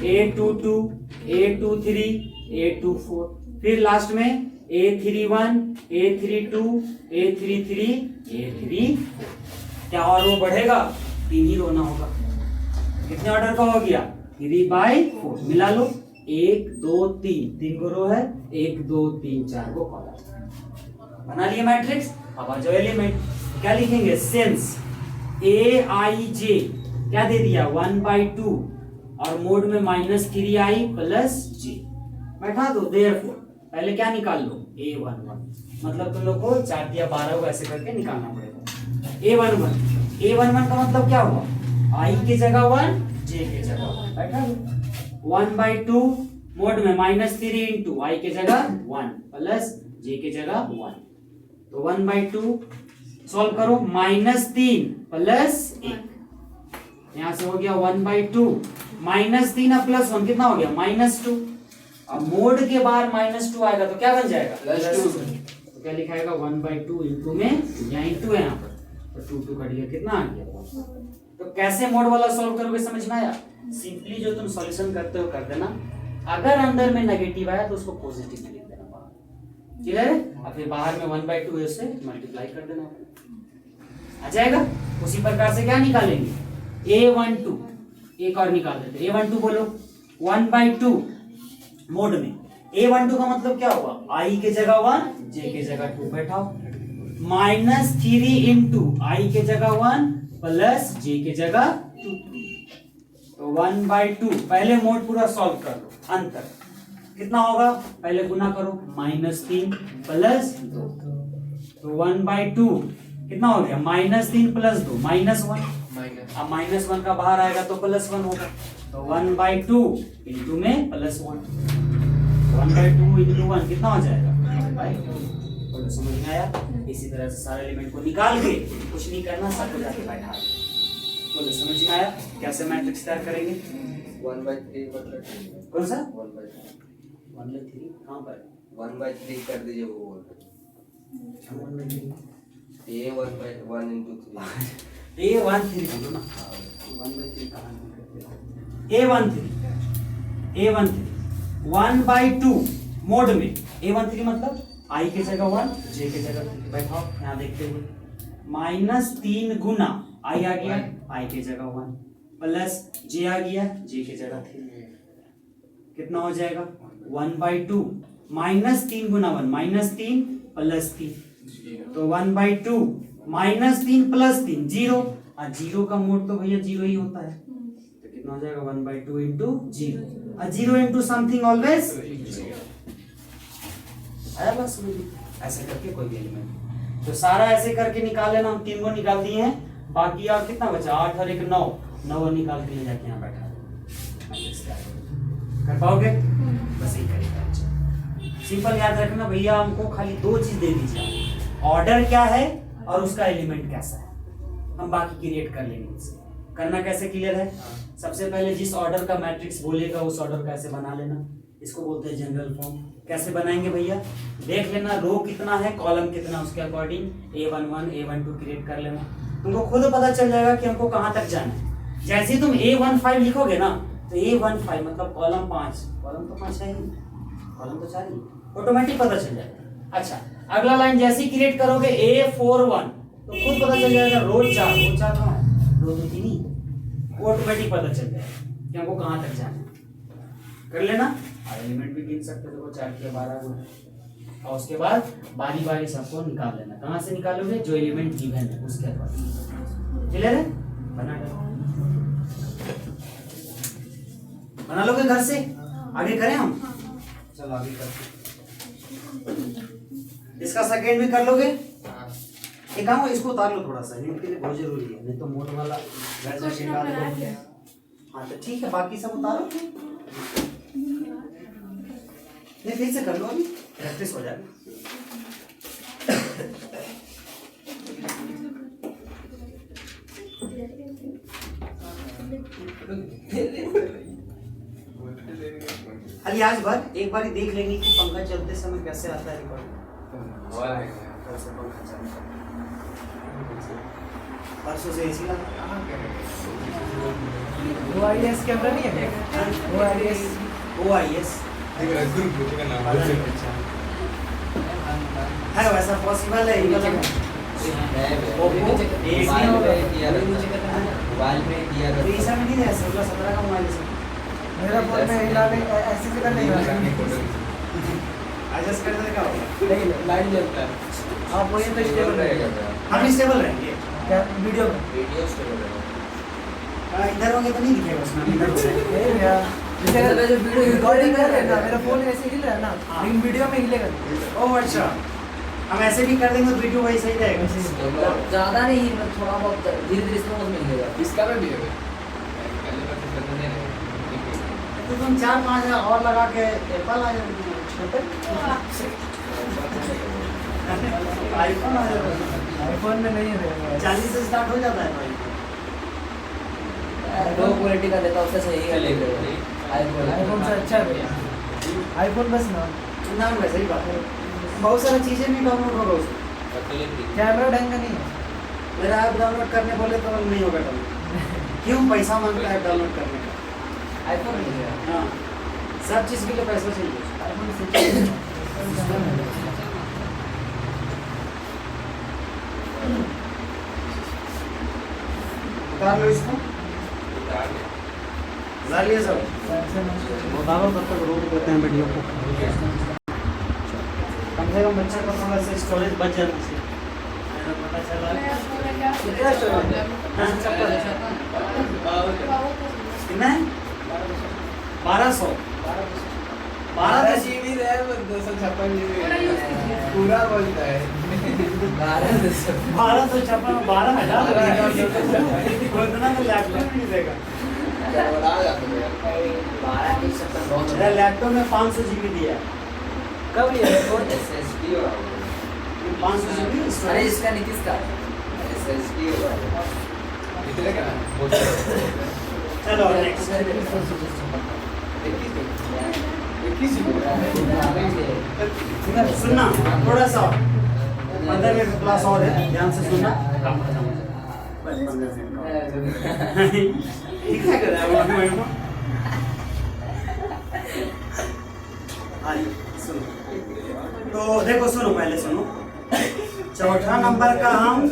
A22 A23 A24, फिर लास्ट में A31 A32 A33 A34। क्या और रो बढ़ेगा, 3 ही रोना होगा। कितने ऑर्डर का हो गया 3/4, मिला लो 1 2 3 को रो है, 1 2 3 4 को कॉलम। बना लिए मैट्रिक्स। अब आ जाओ एलिमेंट, क्या लिखेंगे सेंस Aij क्या दे दिया 1/2 और मोड में -3i + j बैठा दो। देयरफॉर पहले क्या निकाल लो A11, मतलब तुम लोग को 4 दिया 12 को ऐसे करके निकालना पड़ेगा। A11 का मतलब क्या हुआ, i की जगह 1 j की जगह 1, बैठा दो। 1/2 मोड में -3 इंटू i की जगह 1 प्लस j की जगह 1, तो 1/2 सॉल्व करो, -3 + 1, यहां से हो गया 1/2, -3 अब +1 कितना हो गया -2। अब मोड के बाहर -2 आएगा तो क्या बन जाएगा +2, तो क्या लिखाएगा 1/2 इंटू में, यहाँ इंटू है यहाँ पर, तो 2 कट गया, कितना आ गया 1। तो कैसे मोड वाला सॉल्व करोगे समझ में आया, सिंपली जो तुम सॉल्यूशन करते हो कर देना, अगर अंदर में नेगेटिव आया तो उसको पॉजिटिव में लिख देना बाहर, क्लियर है, और फिर बाहर में 1/2 है उससे मल्टीप्लाई कर देना, आ जाएगा। उसी प्रकार से क्या निकालेंगे A12, एक और निकाल देते, A12 बोलो 1/2 मोड में, A12 का मतलब क्या हुआ i के जगह 1 j के जगह 2 बैठाओ, -3 इंटू i के जगह 1 प्लस j के जगह 2, तो 1/2 पहले मोड पूरा सॉल्व कर लो, अंतर कितना होगा पहले गुना करो, -3 + 2, तो 1/2 कितना हो गया -3 + 2 -1, अब -1 का बाहर आएगा तो +1 होगा, तो 1/2 इंटू में +1, 1/2 इंटू 1 कितना हो जाएगा 1/2। तो समझ में आया। इसी तरह से सारे एलिमेंट को निकाल के कुछ नहीं करना, सब को जाके बैठा दो। बोलो समझ में आया कैसे मैट्रिक्स तैयार करेंगे। 1/3 कौन सा 1/3 कहाँ पर 1/3 कर दीजिए, वो बोल रहे A 1/1 into 3 A13 बोलो ना, 1/3 कहाँ A13 A13 1/2 मोड में A13 मतलब I की जगह 1 J की जगह 3 बैठाओ यहाँ देखते हुए -3 गुना I आ गया I की जगह 1 प्लस J आ गया J की जगह 3 कितना हो जाएगा 1/2 -3 गुना 1 -3 प्लस 3 तो 1/2 -3 प्लस 3 0 और 0 का मोड तो भैया 0 ही होता है तो कितना हो जाएगा 1/2 इंटू 0 और 0 इंटू समथिंग ऑलवेज आया बस ऐसे करके कोई भी एलिमेंट तो सारा ऐसे करके निकाल लेना हम 3 को निकाल दिए हैं बाकी और कितना बचा 8 और 1 9 9 निकाल के ले जाके यहाँ बैठा कर पाओगे बस यही करेगा सिंपल याद रखना भैया हमको खाली 2 चीज दे दीजिए ऑर्डर क्या है और उसका एलिमेंट कैसा है हम बाकी क्रिएट कर लेंगे इससे करना कैसे क्लियर है सबसे पहले जिस ऑर्डर का मैट्रिक्स बोलेगा उस ऑर्डर का ऐसे बना लेना इसको बोलते हैं जनरल फॉर्म कैसे बनाएंगे भैया देख लेना रो कितना है कॉलम कितना उसके अकॉर्डिंग A11 A12 क्रिएट कर लेना तुमको खुद पता चल जाएगा कि हमको कहाँ तक जाना है जैसे ही तुम A15 लिखोगे ना तो A15 मतलब कॉलम 5 कॉलम तो 5 है ही कॉलम तो 4 ही ऑटोमेटिक पता चल जाएगा अच्छा अगला लाइन जैसे ही क्रिएट करोगे A41 तो खुद पता चल जाएगा रो 4 कहाँ है रो तो 3 ही वो ऑटोमेटिक पता चल जाएगा कि हमको कहाँ तक जाना है कर लेना और एलिमेंट भी गिन सकते हो 4 के 12 गुना और उसके बाद बारी बारी सबको निकाल लेना कहाँ से निकालोगे जो एलिमेंट गिवन है उसके बाद क्लियर है बना लोगे घर से आगे करें हम चलो आगे करते इसका सेकंड भी कर लोगे एक काम है इसको उतार लो थोड़ा सा नीट के लिए बहुत जरूरी है नहीं तो मोड वाला घर से निकाल दो हाँ तो ठीक है बाकी सब उतारो नहीं फिर से कर लो अभी प्रैक्टिस हो जाएगा अरे आज भर एक बार देख लेंगे कि पंखा चलते समय कैसे आता है रिकॉर्ड परसों से एसी लगा OIS कैमरा नहीं है OIS है वैसा पॉसिबल है मोबाइल में दिया ऐसा में नहीं है 16-17 का मोबाइल से मेरा फोन में हिलाने ऐसे से करने एडजस्ट कर देगा नहीं लाइट जलता है आप वहीं पे स्टेबल रहेगा हम स्टेबल रहेंगे क्या वीडियो में वीडियो स्टेबल रहेगा इधर होंगे तो नहीं दिखेगा उसमें इधर हो जाएगा नहीं भैया जैसे अगर जो वीडियो रिकॉर्डिंग कर रहे हैं ना मेरा फोन ऐसे हिल रहा है ना लेकिन वीडियो में हिलेगा ओह अच्छा हम ऐसे भी कर देंगे तो वीडियो वही सही रहेगा ज्यादा नहीं थोड़ा बहुत धीरे धीरे स्लो में हिलेगा इसका भी है तो तुम 4-5 हजार और लगा के एप्पल आ जाएगी आईफोन आ जाएगा आईफोन में नहीं है 40 से स्टार्ट हो जाता है भाई लो क्वालिटी का देता उससे सही है आईफोन से अच्छा है आईफोन बस ना नाम वैसे ही बात है बहुत सारी चीजें भी डाउनलोड होगा उसमें कैमरा ढंग का नहीं है मेरा ऐप डाउनलोड करने बोले तो नहीं होगा डाउनलोड क्यों पैसा मांगता है डाउनलोड करने का आईफोन नहीं है हाँ सब चीज के लिए पैसा चाहिए आईफोन से उतार लो इसको उतार लिया सब बताओ तब तक रोक देते हैं वीडियो को कम से कम बच्चा को थोड़ा सा स्टोरेज बच जाना चाहिए पता चला कितना स्टोरेज कितना है 1200 12 जीबी रैम 256 जीबी पूरा बोलता है 1256 12,000 उतना तो लैपटॉप नहीं देगा मेरा लैपटॉप में 500 जीबी दिया कब ये SSD होगा 500 जीबी अरे इसका नहीं किसका SSD होगा कितने का चलो नेक्स्ट सुनना थोड़ा सा 15 मिनट क्लास और है ध्यान से सुनना काम खत्म हो जाएगा बस 15 मिनट ठीक है कर रहा है हाँ जी, सुनो तो देखो, सुनो पहले सुनो। चौथा नंबर का हम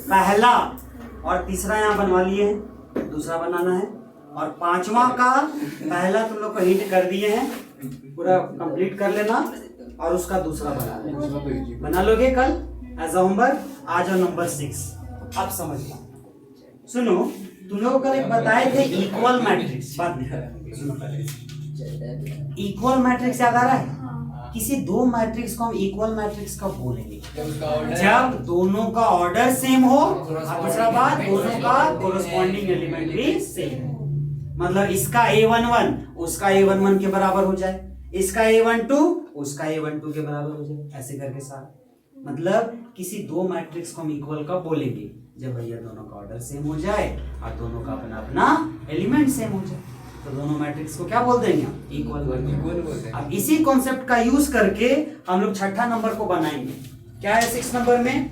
पहला और तीसरा यहाँ बनवा लिए हैं, दूसरा बनाना है। और पांचवा का पहला तुम लोग को हिंट कर दिए हैं, पूरा कंप्लीट कर लेना और उसका दूसरा बना लोगे कल एज अ होमवर्क। आज और नंबर 6 अब समझना। सुनो, तुम लोगों को कल बताए थे इक्वल मैट्रिक्स, बात नहीं सुनो पहले। इक्वल मैट्रिक्स याद आ रहा है? किसी दो मैट्रिक्स को हम इक्वल मैट्रिक्स कब बोलेंगे? जब दोनों का ऑर्डर सेम हो और दूसरा बात दोनों का कोरस्पॉन्डिंग एलिमेंट भी सेम हो। मतलब इसका A11 उसका A11 के बराबर हो जाए, इसका A12 उसका A12 के बराबर हो जाए, ऐसे करके सारा। मतलब किसी दो मैट्रिक्स को हम इक्वल कब बोलेंगे? जब भैया दोनों का ऑर्डर सेम हो जाए और दोनों का अपना अपना एलिमेंट सेम हो जाए, तो दोनों मैट्रिक्स को क्या बोल देंगे? इक्वल। अब इसी कॉन्सेप्ट का यूज करके हम लोग छठा नंबर को बनाएंगे। क्या है 6 नंबर में?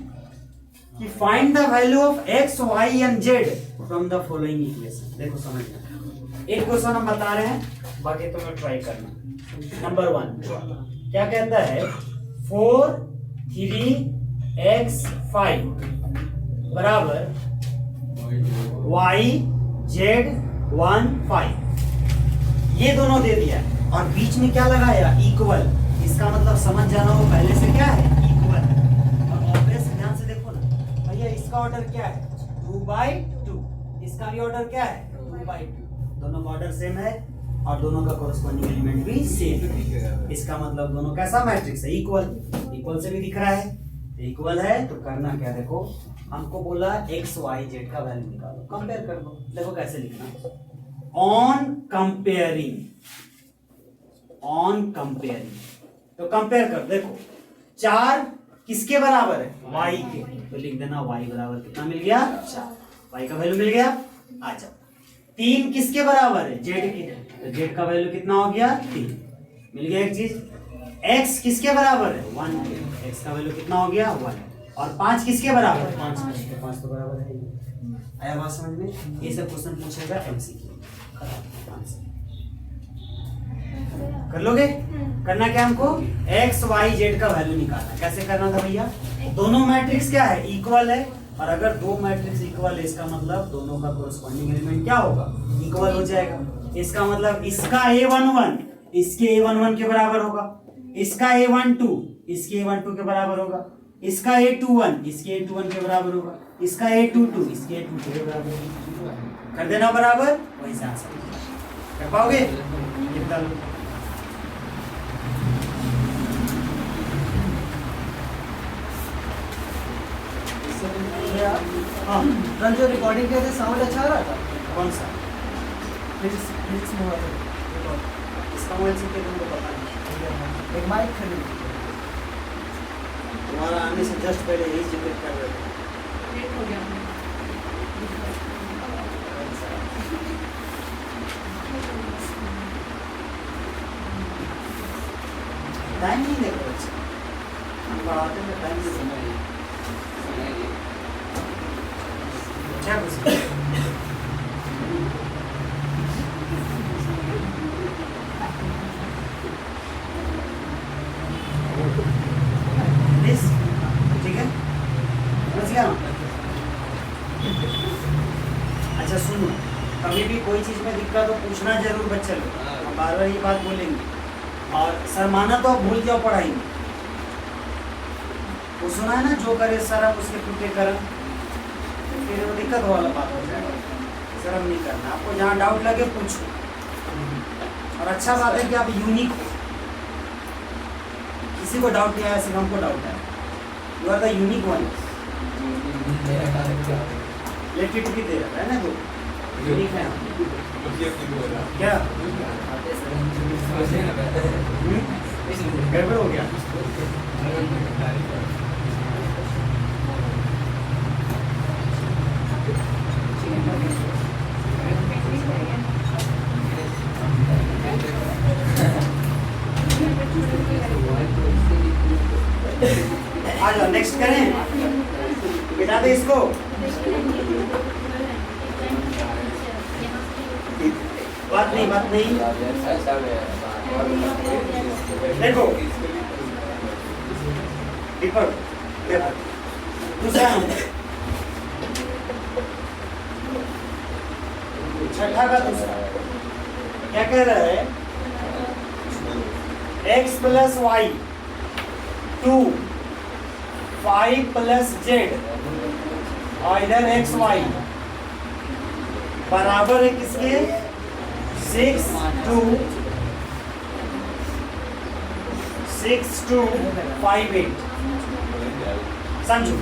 कि find the value of x, y and z from the following equation. देखो समझना, एक क्वेश्चन हम बता रहे हैं, बाकी तुम लोग ट्राई करना। नंबर 1 क्या कहता है? 4 3x 5 बराबर y z 1 5। ये दोनों दे दिया और बीच में क्या लगाया? इक्वल। इसका मतलब समझ जाना वो पहले से क्या है? इक्वल। और ऑब्वियस ध्यान से देखो ना भैया, इसका ऑर्डर क्या है? 2/2। इसका भी ऑर्डर क्या है? 2/2। दोनों का ऑर्डर सेम है और दोनों का कोरस्पॉन्डिंग एलिमेंट भी सेम है। इसका मतलब दोनों कैसा मैट्रिक्स है? इक्वल। इक्वल से भी दिख रहा है, इक्वल है तो करना क्या? देखो हमको बोला x y z का वैल्यू निकालो, कंपेयर कर दो। देखो कैसे लिखना, ऑन कंपेयरिंग, ऑन कंपेयरिंग। तो कंपेयर कर, देखो 4 किसके बराबर है? y के, तो लिख देना y बराबर कितना मिल गया? 4। y का वैल्यू मिल गया। आ जाओ। 3 किसके बराबर है? z के, तो z का वैल्यू कितना हो गया? 3। मिल गया एक चीज। x किसके बराबर है? 1 के, x का वैल्यू कितना हो गया? 1। और 5 किसके बराबर है? 5 के, 5 तो बराबर है। आया बात समझ में? ये सब क्वेश्चन पूछेगा एमसीक्यू। कर लोगे? करना क्या हमको? x y z का वैल्यू निकालना। कैसे करना था भैया? दोनों मैट्रिक्स क्या है? इक्वल है। और अगर दो मैट्रिक्स इक्वल है, इसका मतलब दोनों का कोरस्पॉन्डिंग एलिमेंट क्या होगा? इक्वल हो जाएगा। इसका मतलब इसका A11 इसके A11 के बराबर होगा, इसका A12 इसके A12 के बराबर होगा, इसका A21 इसके A21 के बराबर होगा, इसका A22 इसके A22 के बराबर होगा। कर देना बराबर, वहीं से आंसर कर पाओगे? कितना हाँ, कल जो रिकॉर्डिंग किया था साउंड अच्छा आ रहा था? कौन सा? फिजिक्स में हुआ था। इसका मोबाइल से तुमको पता नहीं। एक माइक खरीद तुम्हारा आने से जस्ट पहले यही जिक्र कर रहे थे। टाइम नहीं देखो बच्चे, हम पढ़ाते हैं टाइम नहीं समय क्या कुछ ठीक है, समझ गया ना? अच्छा सुनो, कभी भी कोई चीज में दिक्कत हो पूछना जरूर बच्चे लोग, हम बार बार ये बात बोलेंगे। और शर्माना तो आप भूल जाओ पढ़ाई में। वो सुना है ना, जो करे शर्म उसके टूटे कर्म, फिर वो दिक्कत वाला बात हो जाएगा। शर्म नहीं करना, आपको जहाँ डाउट लगे पूछो। और अच्छा बात है कि आप यूनिक हो, किसी को डाउट नहीं आया, सिर्फ हमको डाउट है। You are the unique one. Electricity दे रहा है ना, तो यूनिक है क्या? गड़बड़ हो गया। आ जाओ, नेक्स्ट करें, बिठा दे इसको। बात नहीं, बात नहीं। देखो दीपक, देखो दूसरा नंबर, छठा का दूसरा क्या कह रहा है? x plus y 2 5 plus z और इधर एक्स वाई बराबर है किसके? 6 2 5 8। समझो,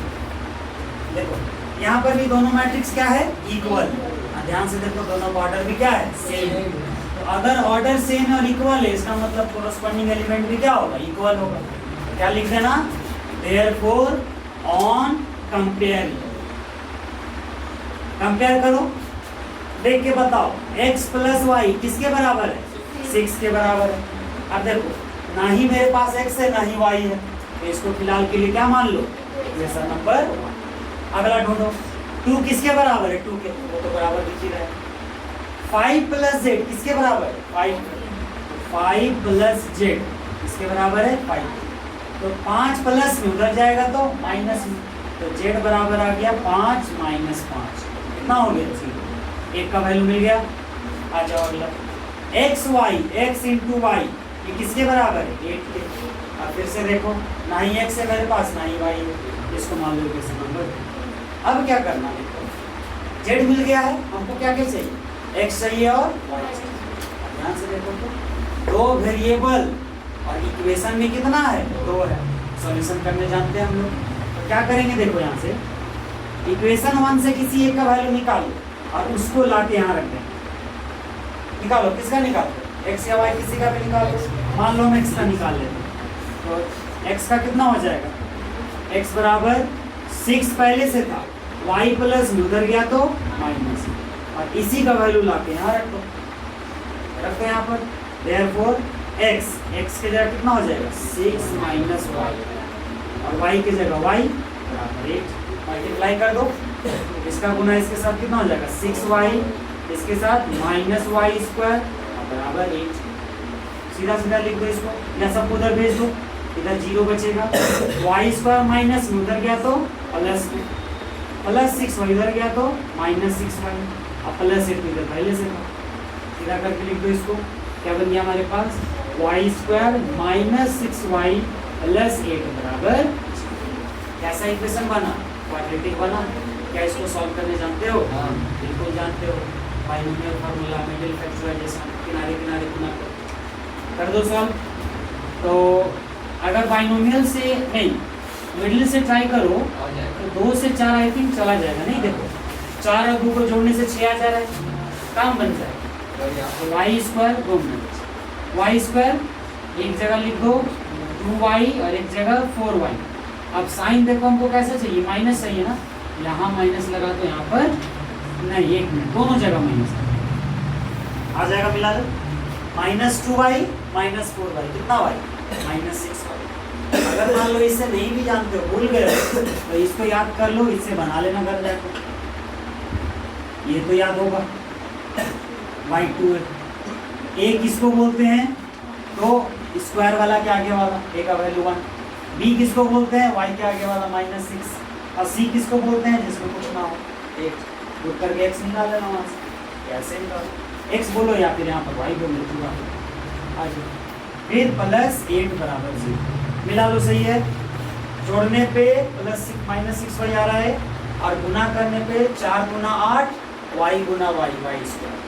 देखो यहाँ पर भी दोनों मैट्रिक्स क्या है? इक्वल। ध्यान से देखो, दोनों का ऑर्डर भी क्या है? सेम। तो अगर ऑर्डर सेम है और इक्वल है, इसका मतलब कोरस्पॉन्डिंग एलिमेंट भी क्या होगा? इक्वल होगा। तो क्या लिख देना? देयरफॉर ऑन कंपेयर, कंपेयर करो, देख के बताओ x प्लस वाई किसके बराबर है? 6 के बराबर है। अब देखो, ना ही मेरे पास x है ना ही y है, तो इसको फिलहाल के लिए क्या मान लो? Equation number. अगला ढूंढो, 2 किसके बराबर है? 2 के, वो तो बराबर दिख ही रहा है। 5 प्लस जेड किसके बराबर है? 5 प्लस जेड किसके बराबर है? 5। तो 5 प्लस में उधर जाएगा तो माइनस में, तो जेड बराबर आ गया 5 माइनस 5। कितना हो गया? 0। एक का वैल्यू मिल गया। आ जाओ अगला, x इंटू वाई ये किसके बराबर है? 8 के। अब फिर से देखो, ना ही x है मेरे पास ना ही y है, इसको मान लो इक्वेशन नंबर। अब क्या करना है? z मिल गया है, हमको क्या क्या चाहिए? x चाहिए और y चाहिए। ध्यान से देखो तो, 2 वेरिएबल और इक्वेशन में कितना है? 2 है। सॉल्यूशन करने जानते हैं हम लोग, तो क्या करेंगे? देखो यहाँ से इक्वेशन 1 से किसी एक का वैल्यू निकालो और उसको लाके यहाँ रख दें। निकालो, किसका निकालो? x या y किसी का भी निकालो। मान लो हम x का निकाल लेते हैं, तो x का कितना हो जाएगा? x बराबर 6 पहले से था, y प्लस में उधर गया तो माइनस, और इसी का वैल्यू लाके यहाँ रख दो। रखो यहाँ पर, देयरफॉर x के जगह कितना हो जाएगा? 6 माइनस वाई, और y की जगह y बराबर 8। मल्टीप्लाई कर दो, इसका गुना इसके साथ कितना हो जाएगा? 6y इसके साथ माइनस वाई स्क्वायर बराबर 8। सीधा सीधा लिख दो इसको, या सबको उधर भेज दो, इधर 0 बचेगा। वाई स्क्वायर माइनस में उधर गया तो प्लस में, प्लस 6y इधर गया तो माइनस 6y, और प्लस 8 इधर पहले से था। सीधा करके लिख दो इसको, क्या बन गया हमारे पास? Y square minus 6y plus 8 बराबर। कैसा इक्वेशन बना? क्वाड्रेटिक बना। क्या इसको सॉल्व करने जानते हो? हाँ, बिल्कुल जानते हो। बाइनोमियल फार्मूला, मिडिल फैक्टराइजेशन, किनारे किनारे गुना कर दो सॉल्व। तो अगर बाइनोमियल से नहीं, मिडिल से ट्राई करो तो 2 से 4 आई थिंक चला जाएगा। नहीं देखो, 4 और 2 को जोड़ने से 6 आ जा रहा है, काम बन जाएगा। Y square 2 minute, y square एक जगह लिख दो 2y और एक जगह 4y। अब साइन देखो हमको कैसा चाहिए? माइनस चाहिए ना, यहाँ माइनस लगा दो, यहाँ पर नहीं, 1 मिनट, दोनों जगह माइनस आ जाएगा। मिला दो, माइनस 2y माइनस 4y, कितना y? Minus 6y। अगर मान लो इससे नहीं भी जानते हो, भूल गए तो इसको याद कर लो, इससे बना लेना घर जाकर, ये तो याद होगा। y2 है, a किसको बोलते हैं? तो स्क्वायर वाला के आगे वाला, a का वैल्यू 1। b किसको बोलते हैं? y के आगे वाला माइनस 6। और c किसको बोलते हैं? जिसको कुछ ना हो 8। गुड करके x निकाल लेना वहाँ से, कैसे निकालो? x बोलो या फिर यहाँ पर y बोलो, फिर प्लस 8 बराबर 0। मिला लो, सही है। जोड़ने पे प्लस माइनस 6y आ रहा है, और गुना करने पे 4 गुना 8 y गुना y, y square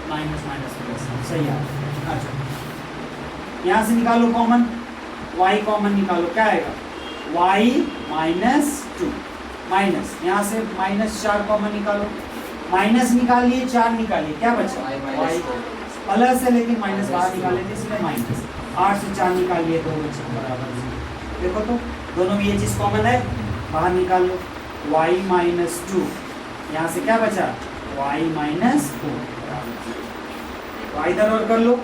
minus minus plus, सही है। अच्छा, यहाँ से निकालो कॉमन, y कॉमन निकालो, क्या आएगा? y माइनस 2 माइनस, यहाँ से माइनस 4 कॉमन निकालो, माइनस निकालिए 4 निकालिए, क्या बचा? y प्लस है लेकिन माइनस बाहर निकाले थे इसलिए माइनस। 8 से 4 निकालिए 2 बचा बराबर 0। देखो तो दोनों में ये चीज़ कॉमन है, बाहर निकाल लो। y माइनस 2, यहाँ से क्या बचा? y माइनस 4 बराबर 0। तो इधर और कर लो,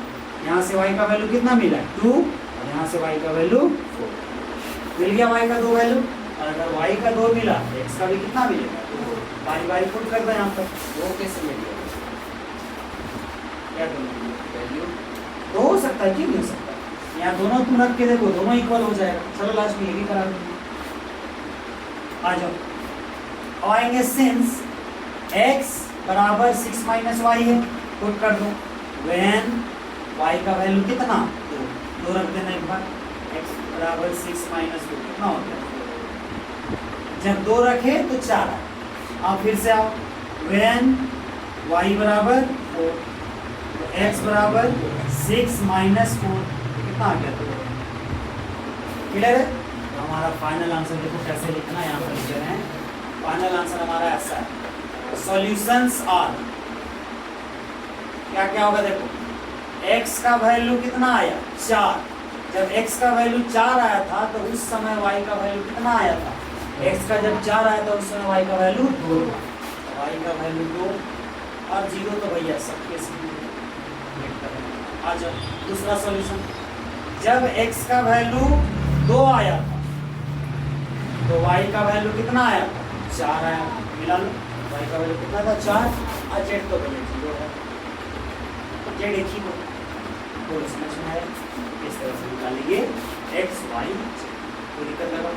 यहाँ से y का वैल्यू कितना मिला? 2, और यहाँ से y का वैल्यू 4 मिल गया। y का 2 वैल्यू, और अगर y का 2 मिला, x का भी कितना मिलेगा? बारी बारी पुट कर दो यहाँ पर। वो कैसे मिल गया? क्या करूँ? वैल्यू तो हो सकता है, क्यों नहीं हो सकता? यहाँ दोनों तुम रख के देखो, दोनों इक्वल हो जाएगा। चलो लास्ट में ये भी करा दो। आ जाओ, आएंगे सिंस x बराबर 6 माइनस वाई है, पुट कर दो। व्हेन y का वैल्यू कितना, 2 रख देना एक बार। x बराबर 6 माइनस 2 कितना हो गया, जब 2 रखे तो 4 आए। अब फिर से आओ, व्हेन y बराबर 4, तो x बराबर 6 माइनस 4 कितना आ गया, 2। क्लियर है? तो हमारा फाइनल आंसर देखो कैसे लिखना है, यहाँ पर लिख रहे हैं। फाइनल आंसर हमारा ऐसा है, सॉल्यूशंस आर क्या क्या होगा देखो, x का वैल्यू कितना आया, 4। जब x का वैल्यू 4 आया था तो उस समय y का वैल्यू कितना आया था, x का जब 4 आया था उस समय y का वैल्यू 2, y का वैल्यू 2 और 0 तो भैया सबके आ जाओ। दूसरा सॉल्यूशन, जब x का वैल्यू 2 आया था तो y का वैल्यू कितना आया था, 4 आया। मिला लो, y का वैल्यू कितना था, 4 और z तो भैया 0 है। z एक ही को समझ में आया, इस तरह से निकालेंगे x y, कोई दिक्कत लगा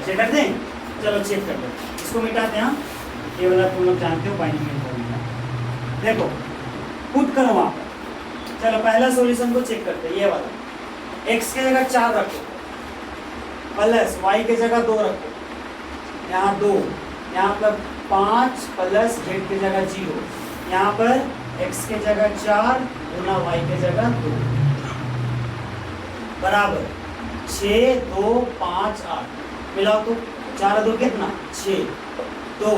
चेक कर दें। चलो चेक कर दो, इसको मिटाते हैं। ये वाला तुम लोग जानते हो बाइनोमियल फॉर्मूला, देखो पुट करो वहाँ पर। चलो पहला सॉल्यूशन को चेक करते हैं, ये वाला x के जगह 4 रखो प्लस y के जगह 2 रखो, यहाँ 2, यहाँ पर 5 प्लस z के जगह 0, यहाँ पर x के जगह 4 गुना y के जगह 2 बराबर 6 2 5 8। मिलाओ तो 4 2 कितना, 6 2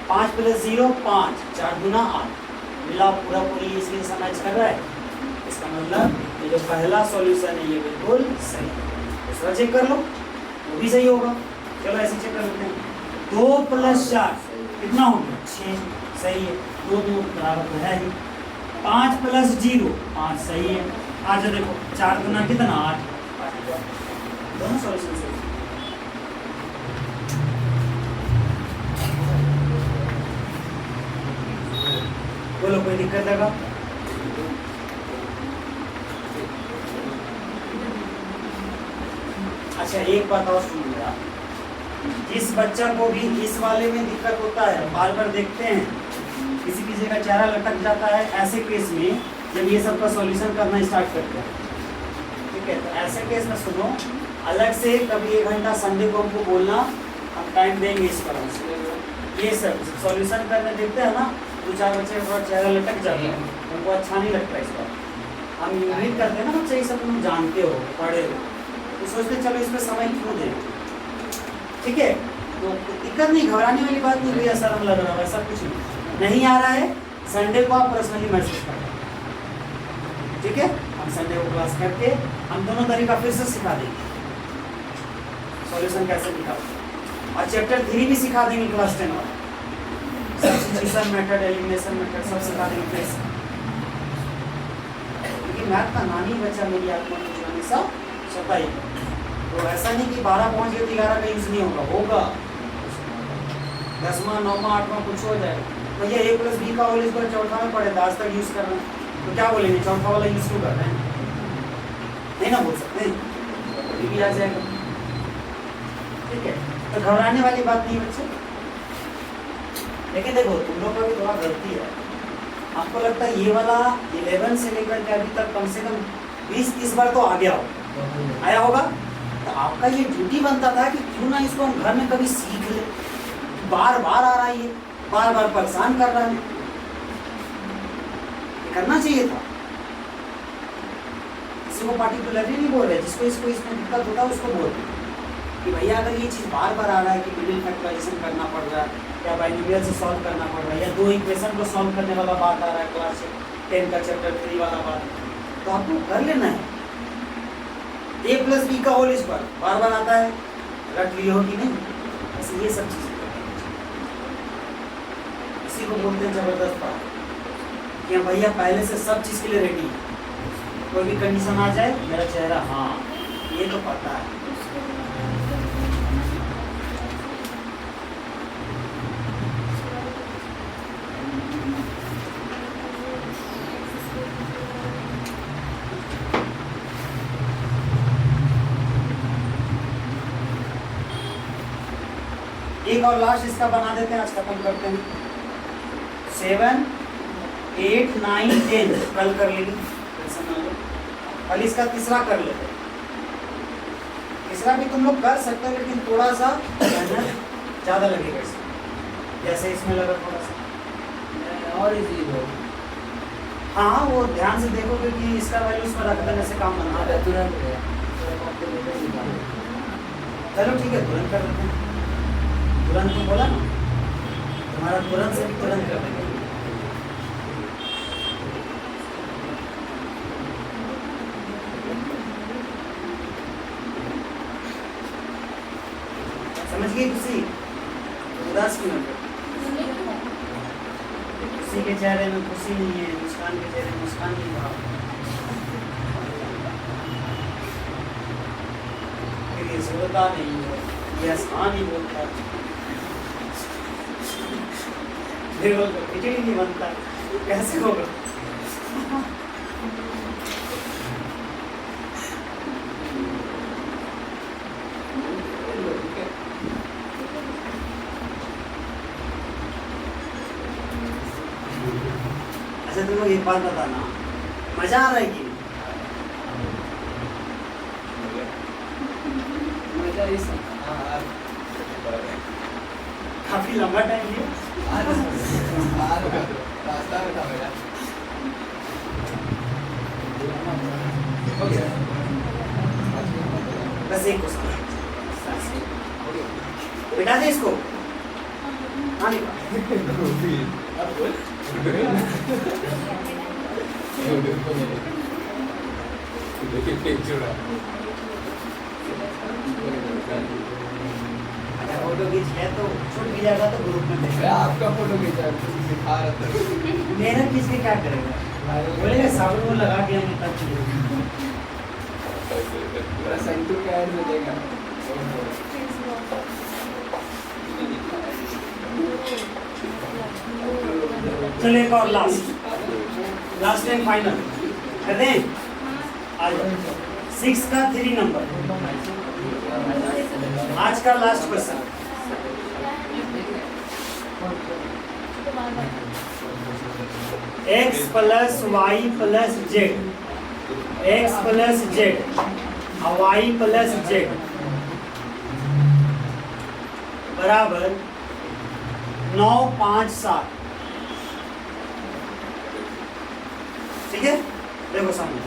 5 प्लस 0 5, 4 गुना 8। मिलाओ पूरा पूरी इसके समझ कर रहा है। इसका मतलब ये जो पहला सॉल्यूशन है ये बिल्कुल सही है। दूसरा चेक कर लो, वो भी सही होगा। चलो ऐसे चेक कर लेते हैं, 2 प्लस 4 कितना हो गया, 6, सही है। 2 2 बराबर तो है ही। 5 प्लस 0 5, सही है। आज देखो 4 गुना कितना, 8। दोनों सॉल्यूशन सही। बोलो कोई दिक्कत लगा? अच्छा एक बात और सुन लिया, जिस बच्चा को भी इस वाले में दिक्कत होता है, बार बार देखते हैं किसी किसी का चेहरा लटक जाता है, ऐसे केस में जब ये सब का सॉल्यूशन करना स्टार्ट करते हैं, ठीक है, तो ऐसे केस में सुनो, अलग से कभी 1 घंटा संडे को हमको बोलना, हम टाइम देंगे इस तरह से। ये सब सॉल्यूशन करने देखते हैं ना, 2-4 बच्चे का थोड़ा चेहरा लटक जाता है, उनको अच्छा नहीं लगता इस बार। हम उम्मीद करते हैं ना बच्चे ये सब तुम जानते हो, पढ़े हो, तो सोचते चलो इसमें समय क्यों दें, ठीक है। तो दिक्कत नहीं, घबराने वाली बात नहीं, भैया शर्म लग रहा है, ऐसा कुछ नहीं आ रहा है। संडे को आप पर्सनली मैसेज करें, ठीक है। हम संडे को क्लास करके हम दोनों तरीका फिर से सिखा देंगे, सॉल्यूशन कैसे निकालते, और चैप्टर 3 भी सिखा देंगे क्लास 10 वाला, सब्स्टिट्यूशन मेथड, एलिमिनेशन मेथड सब सिखा देंगे फिर से। क्योंकि मैथ का नाम ही बच्चा मेरी आत्मा में जो हमेशा सफाई, तो ऐसा नहीं कि 12 पहुंच गए 11 का यूज नहीं होगा, होगा 10वां 9वां 8वां कुछ हो जाएगा। भैया a + b का होल स्क्वायर चौथा में पढ़े था, आज तक यूज कर रहे हैं, तो क्या बोलेंगे चौथा वाला यूज क्यों कर रहे हैं, नहीं ना बोल सकते, कभी भी आ जाएगा, ठीक है। तो घबराने वाली बात नहीं बच्चे। लेकिन देखो तुम लोग का भी थोड़ा गलती है, आपको लगता है ये वाला 11 से लेकर के अभी तक कम से कम 20-30 बार तो आ गया हो, आया होगा, तो आपका ये ड्यूटी बनता था कि क्यों ना इसको हम घर में कभी सीख ले। बार बार आ रहा है, ये बार बार परेशान कर रहा है, ये करना चाहिए था। किसी को पार्टिकुलरली नहीं बोल रहे, जिसको इसको इसमें दिक्कत होता है उसको बोल रहे कि भैया अगर ये चीज़ बार बार आ रहा है कि मिडिल फैक्टराइजेशन करना पड़ रहा है या बाइनोमियल से सॉल्व करना पड़ रहा है, या 2 इक्वेशन को सॉल्व करने वाला बात आ रहा है क्लास 10 का चैप्टर 3 वाला बात, तो आपको कर लेना है। a + b का होल स्क्वायर बार बार आता है, रट लिए हो कि नहीं, बस ये सब चीज़ें इसी को बोलते हैं जबरदस्त बात कि भैया पहले से सब चीज़ के लिए रेडी है, कोई भी कंडीशन आ जाए मेरा चेहरा हाँ ये तो पता है। एक और लास्ट इसका बना देते हैं, आज खत्म करते हैं। 7 8 9 10 कल कर लेंगे, कल इसका तीसरा कर लेते हैं। तीसरा भी तुम लोग कर सकते हो, लेकिन थोड़ा सा मेहनत ज़्यादा लगेगा इसमें, जैसे इसमें लगा थोड़ा सा और इजी हो। हाँ वो ध्यान से देखो, क्योंकि इसका वैल्यू उसमें रख देने से काम बनना है। तुरंत चलो ठीक है, तुरंत कर लेते हैं। तुरंत तो बोला ना, तुम्हारा तुरंत से भी तुरंत कर देंगे। समझ गई खुशी? उदास क्यों लग रही? खुशी के चेहरे में खुशी नहीं है, मुस्कान के चेहरे में मुस्कान नहीं भाव। ये जोरदार नहीं है, ये आसान ही बोलता है। देखो खिचड़ी नहीं बनता, कैसे होगा? अच्छा तुम लोग एक बात बताना, मजा आ रहा है कि मजा इस काफी लंबा टाइम लिया? रास्ता में था मेरा। बस एक क्वेश्चन बेटा दे इसको। हाँ लिखा अच्छा फोटो खींच लिया तो छूट भी जाएगा तो ग्रुप में भेजना। आपका फोटो खींचा दिखा रहा था। मेरा खींच के क्या करेगा? बोलेगा साबुन वो लगा के हमें तब पूरा संतूर का ऐड मिलेगा। चलो एक और लास्ट एंड फाइनल कर दें। आ जाओ 6 का 3 नंबर, आज का last question. x plus y plus z, x plus z और वाई प्लस जेड बराबर 9 5 7। ठीक है, देखो समझो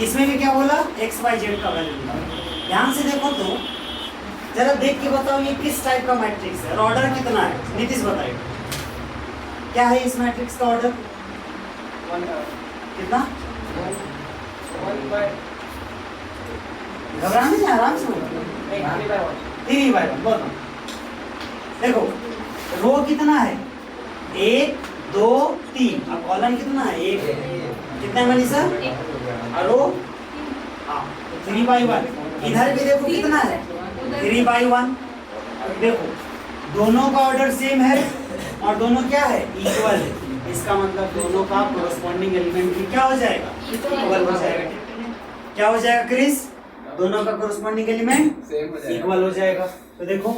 इसमें भी क्या बोला, एक्स वाई जेड का वैल्यू। ध्यान से देखो तो जरा देख के बताओ ये किस टाइप का मैट्रिक्स है और ऑर्डर कितना है? नीतीश बताइए क्या है इस मैट्रिक्स का ऑर्डर? कितना? घबराना नहीं, आराम से बोलो। 3/1 बोलो। देखो रो कितना है? 1 2 3। अब कॉलम कितना है? 1। कितना है मनीषा? और रो हाँ 3/1। इधर भी देखो कितना है? 3/1। देखो दोनों का ऑर्डर सेम है और दोनों क्या है? इक्वल है। इसका मतलब दोनों का कोरस्पॉन्डिंग एलिमेंट भी क्या हो जाएगा? इक्वल हो जाएगा। क्या हो जाएगा क्रिस? दोनों का कोरस्पॉन्डिंग एलिमेंट इक्वल हो जाएगा। तो देखो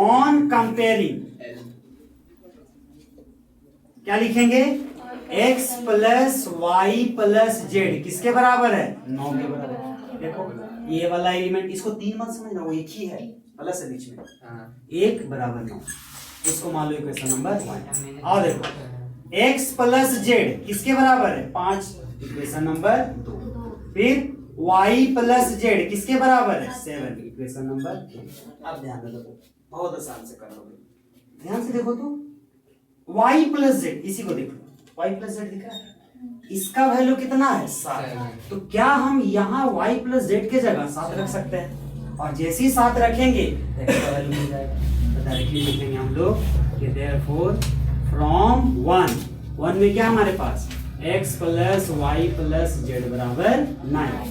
ऑन कंपेयरिंग क्या लिखेंगे? x plus y plus z किसके बराबर है? 9 के बराबर। देखो ये वाला एलिमेंट, इसको 3 मत समझना, वो एक ही है, प्लस है बीच में। 1 बराबर 9, इसको मान लो इक्वेशन नंबर 1। और देखो x प्लस जेड किसके बराबर है? 5, इक्वेशन नंबर 2। फिर y प्लस जेड किसके बराबर है? 7, इक्वेशन नंबर 3। अब ध्यान दो, बहुत आसान से कर लोगे। ध्यान से देखो तो y प्लस जेड, इसी को देखो, y प्लस जेड दिख रहा है, इसका वैल्यू कितना है? 7। तो क्या हम यहाँ y प्लस जेड के जगह 7 रख सकते हैं? और जैसे ही 7 रखेंगे तो इसका वैल्यू मिल जाएगा। तो डायरेक्टली लिखेंगे हम लोग कि देयरफॉर फ्रॉम 1 में क्या हमारे पास? x plus y plus z बराबर 9।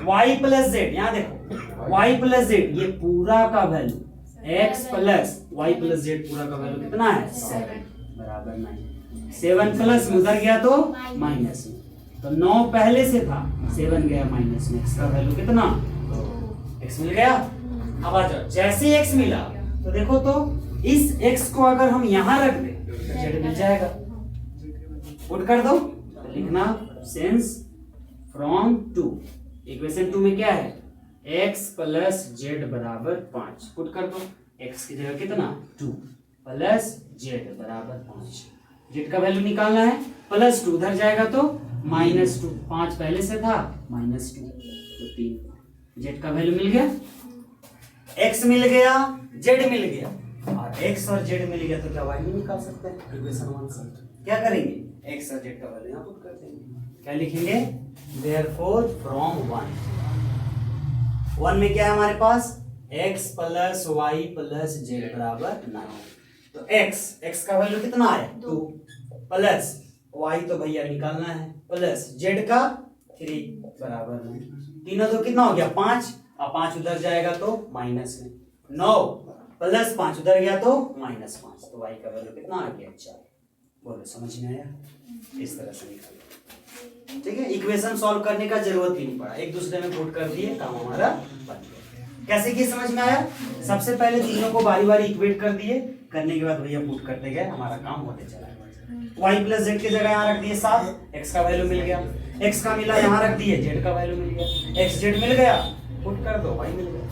y प्लस जेड, यहाँ देखो y प्लस जेड ये पूरा का value, x plus y plus z पूरा का वैल्यू कितना है? 7 बराबर 9। 7 प्लस उधर गया तो माइनस में, तो 9 पहले से था, 7 गया माइनस में, x का वैल्यू कितना? x मिल गया। अब आ जाओ, जैसे x मिला तो देखो तो इस x को अगर हम यहां रख दे तो z मिल जाएगा। पुट कर दो, लिखना सेंस फ्रॉम 2, इक्वेशन 2 में क्या है x प्लस जेड बराबर 5। पुट कर दो, x की जगह कितना 2 प्लस जेड बराबर 5। जेड का वैल्यू निकालना है, प्लस 2 उधर जाएगा तो माइनस 2, 5 पहले से था माइनस 2 तो 3। जेड का वैल्यू मिल गया, x मिल गया, z मिल गया, और x और z मिल गया तो क्या y भी निकाल सकते हैं इक्वेशन 1 से। क्या करेंगे, x और z का वैल्यू यहां पुट कर देंगे। क्या लिखेंगे, देयरफॉर फ्रॉम 1 में क्या है हमारे पास x plus y plus z बराबर 9। तो x का वैल्यू कितना आया 2 प्लस y तो भैया निकालना है प्लस z का 3 बराबर 9। तीनों तो कितना हो गया 5, और 5 उधर जाएगा तो माइनस में 9 प्लस 5 उधर गया तो माइनस 5, तो y का वैल्यू कितना आ गया 4। बोलो समझ में आया, इस तरह से निकालो। ठीक है, इक्वेशन सॉल्व करने का जरूरत ही नहीं पड़ा, एक दूसरे में पुट कर दिए, काम हमारा बन गया। कैसे की समझ में आया, सबसे पहले तीनों को बारी बारी इक्वेट कर दिए, करने के बाद भैया पुट करते गए, हमारा काम होते चला। y प्लस जेड की जगह यहाँ रख दिए 7, x का वैल्यू मिल गया, x का मिला यहाँ रख दिए, z का वैल्यू मिल गया, x z मिल गया, पुट कर दो y मिल गया।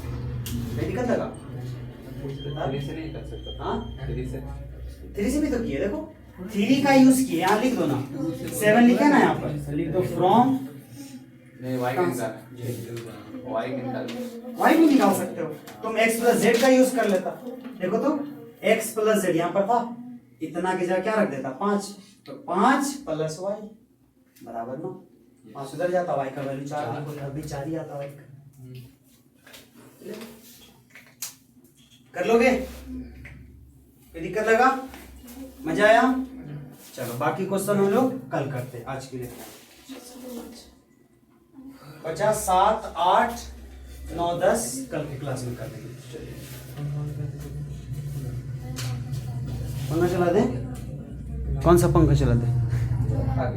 दिक्कत लगा, 3 से नहीं कर सकता। हाँ 3 से भी तो किए, देखो 3 का यूज किए, यहाँ लिख दो ना 7 लिखे ना यहाँ पर, लिख दो फ्रॉम, नहीं y निकाल y भी निकाल सकते हो तुम, x प्लस जेड का यूज कर लेता। देखो तो x प्लस जेड यहाँ पर था, इतना की जगह क्या रख देता 5, तो 5 प्लस y बराबर 9, 5 उधर जाता, y का वैल्यू 4, अभी 4 ही आता y का। कर लोगे, कोई दिक्कत लगा, मजा आया? चलो बाकी क्वेश्चन हम लोग कल करते हैं, आज के लिए 50, 7, 8, 9, 10 कल की क्लास में कर देंगे। पंखा चला दे, कौन सा पंखा चला दे?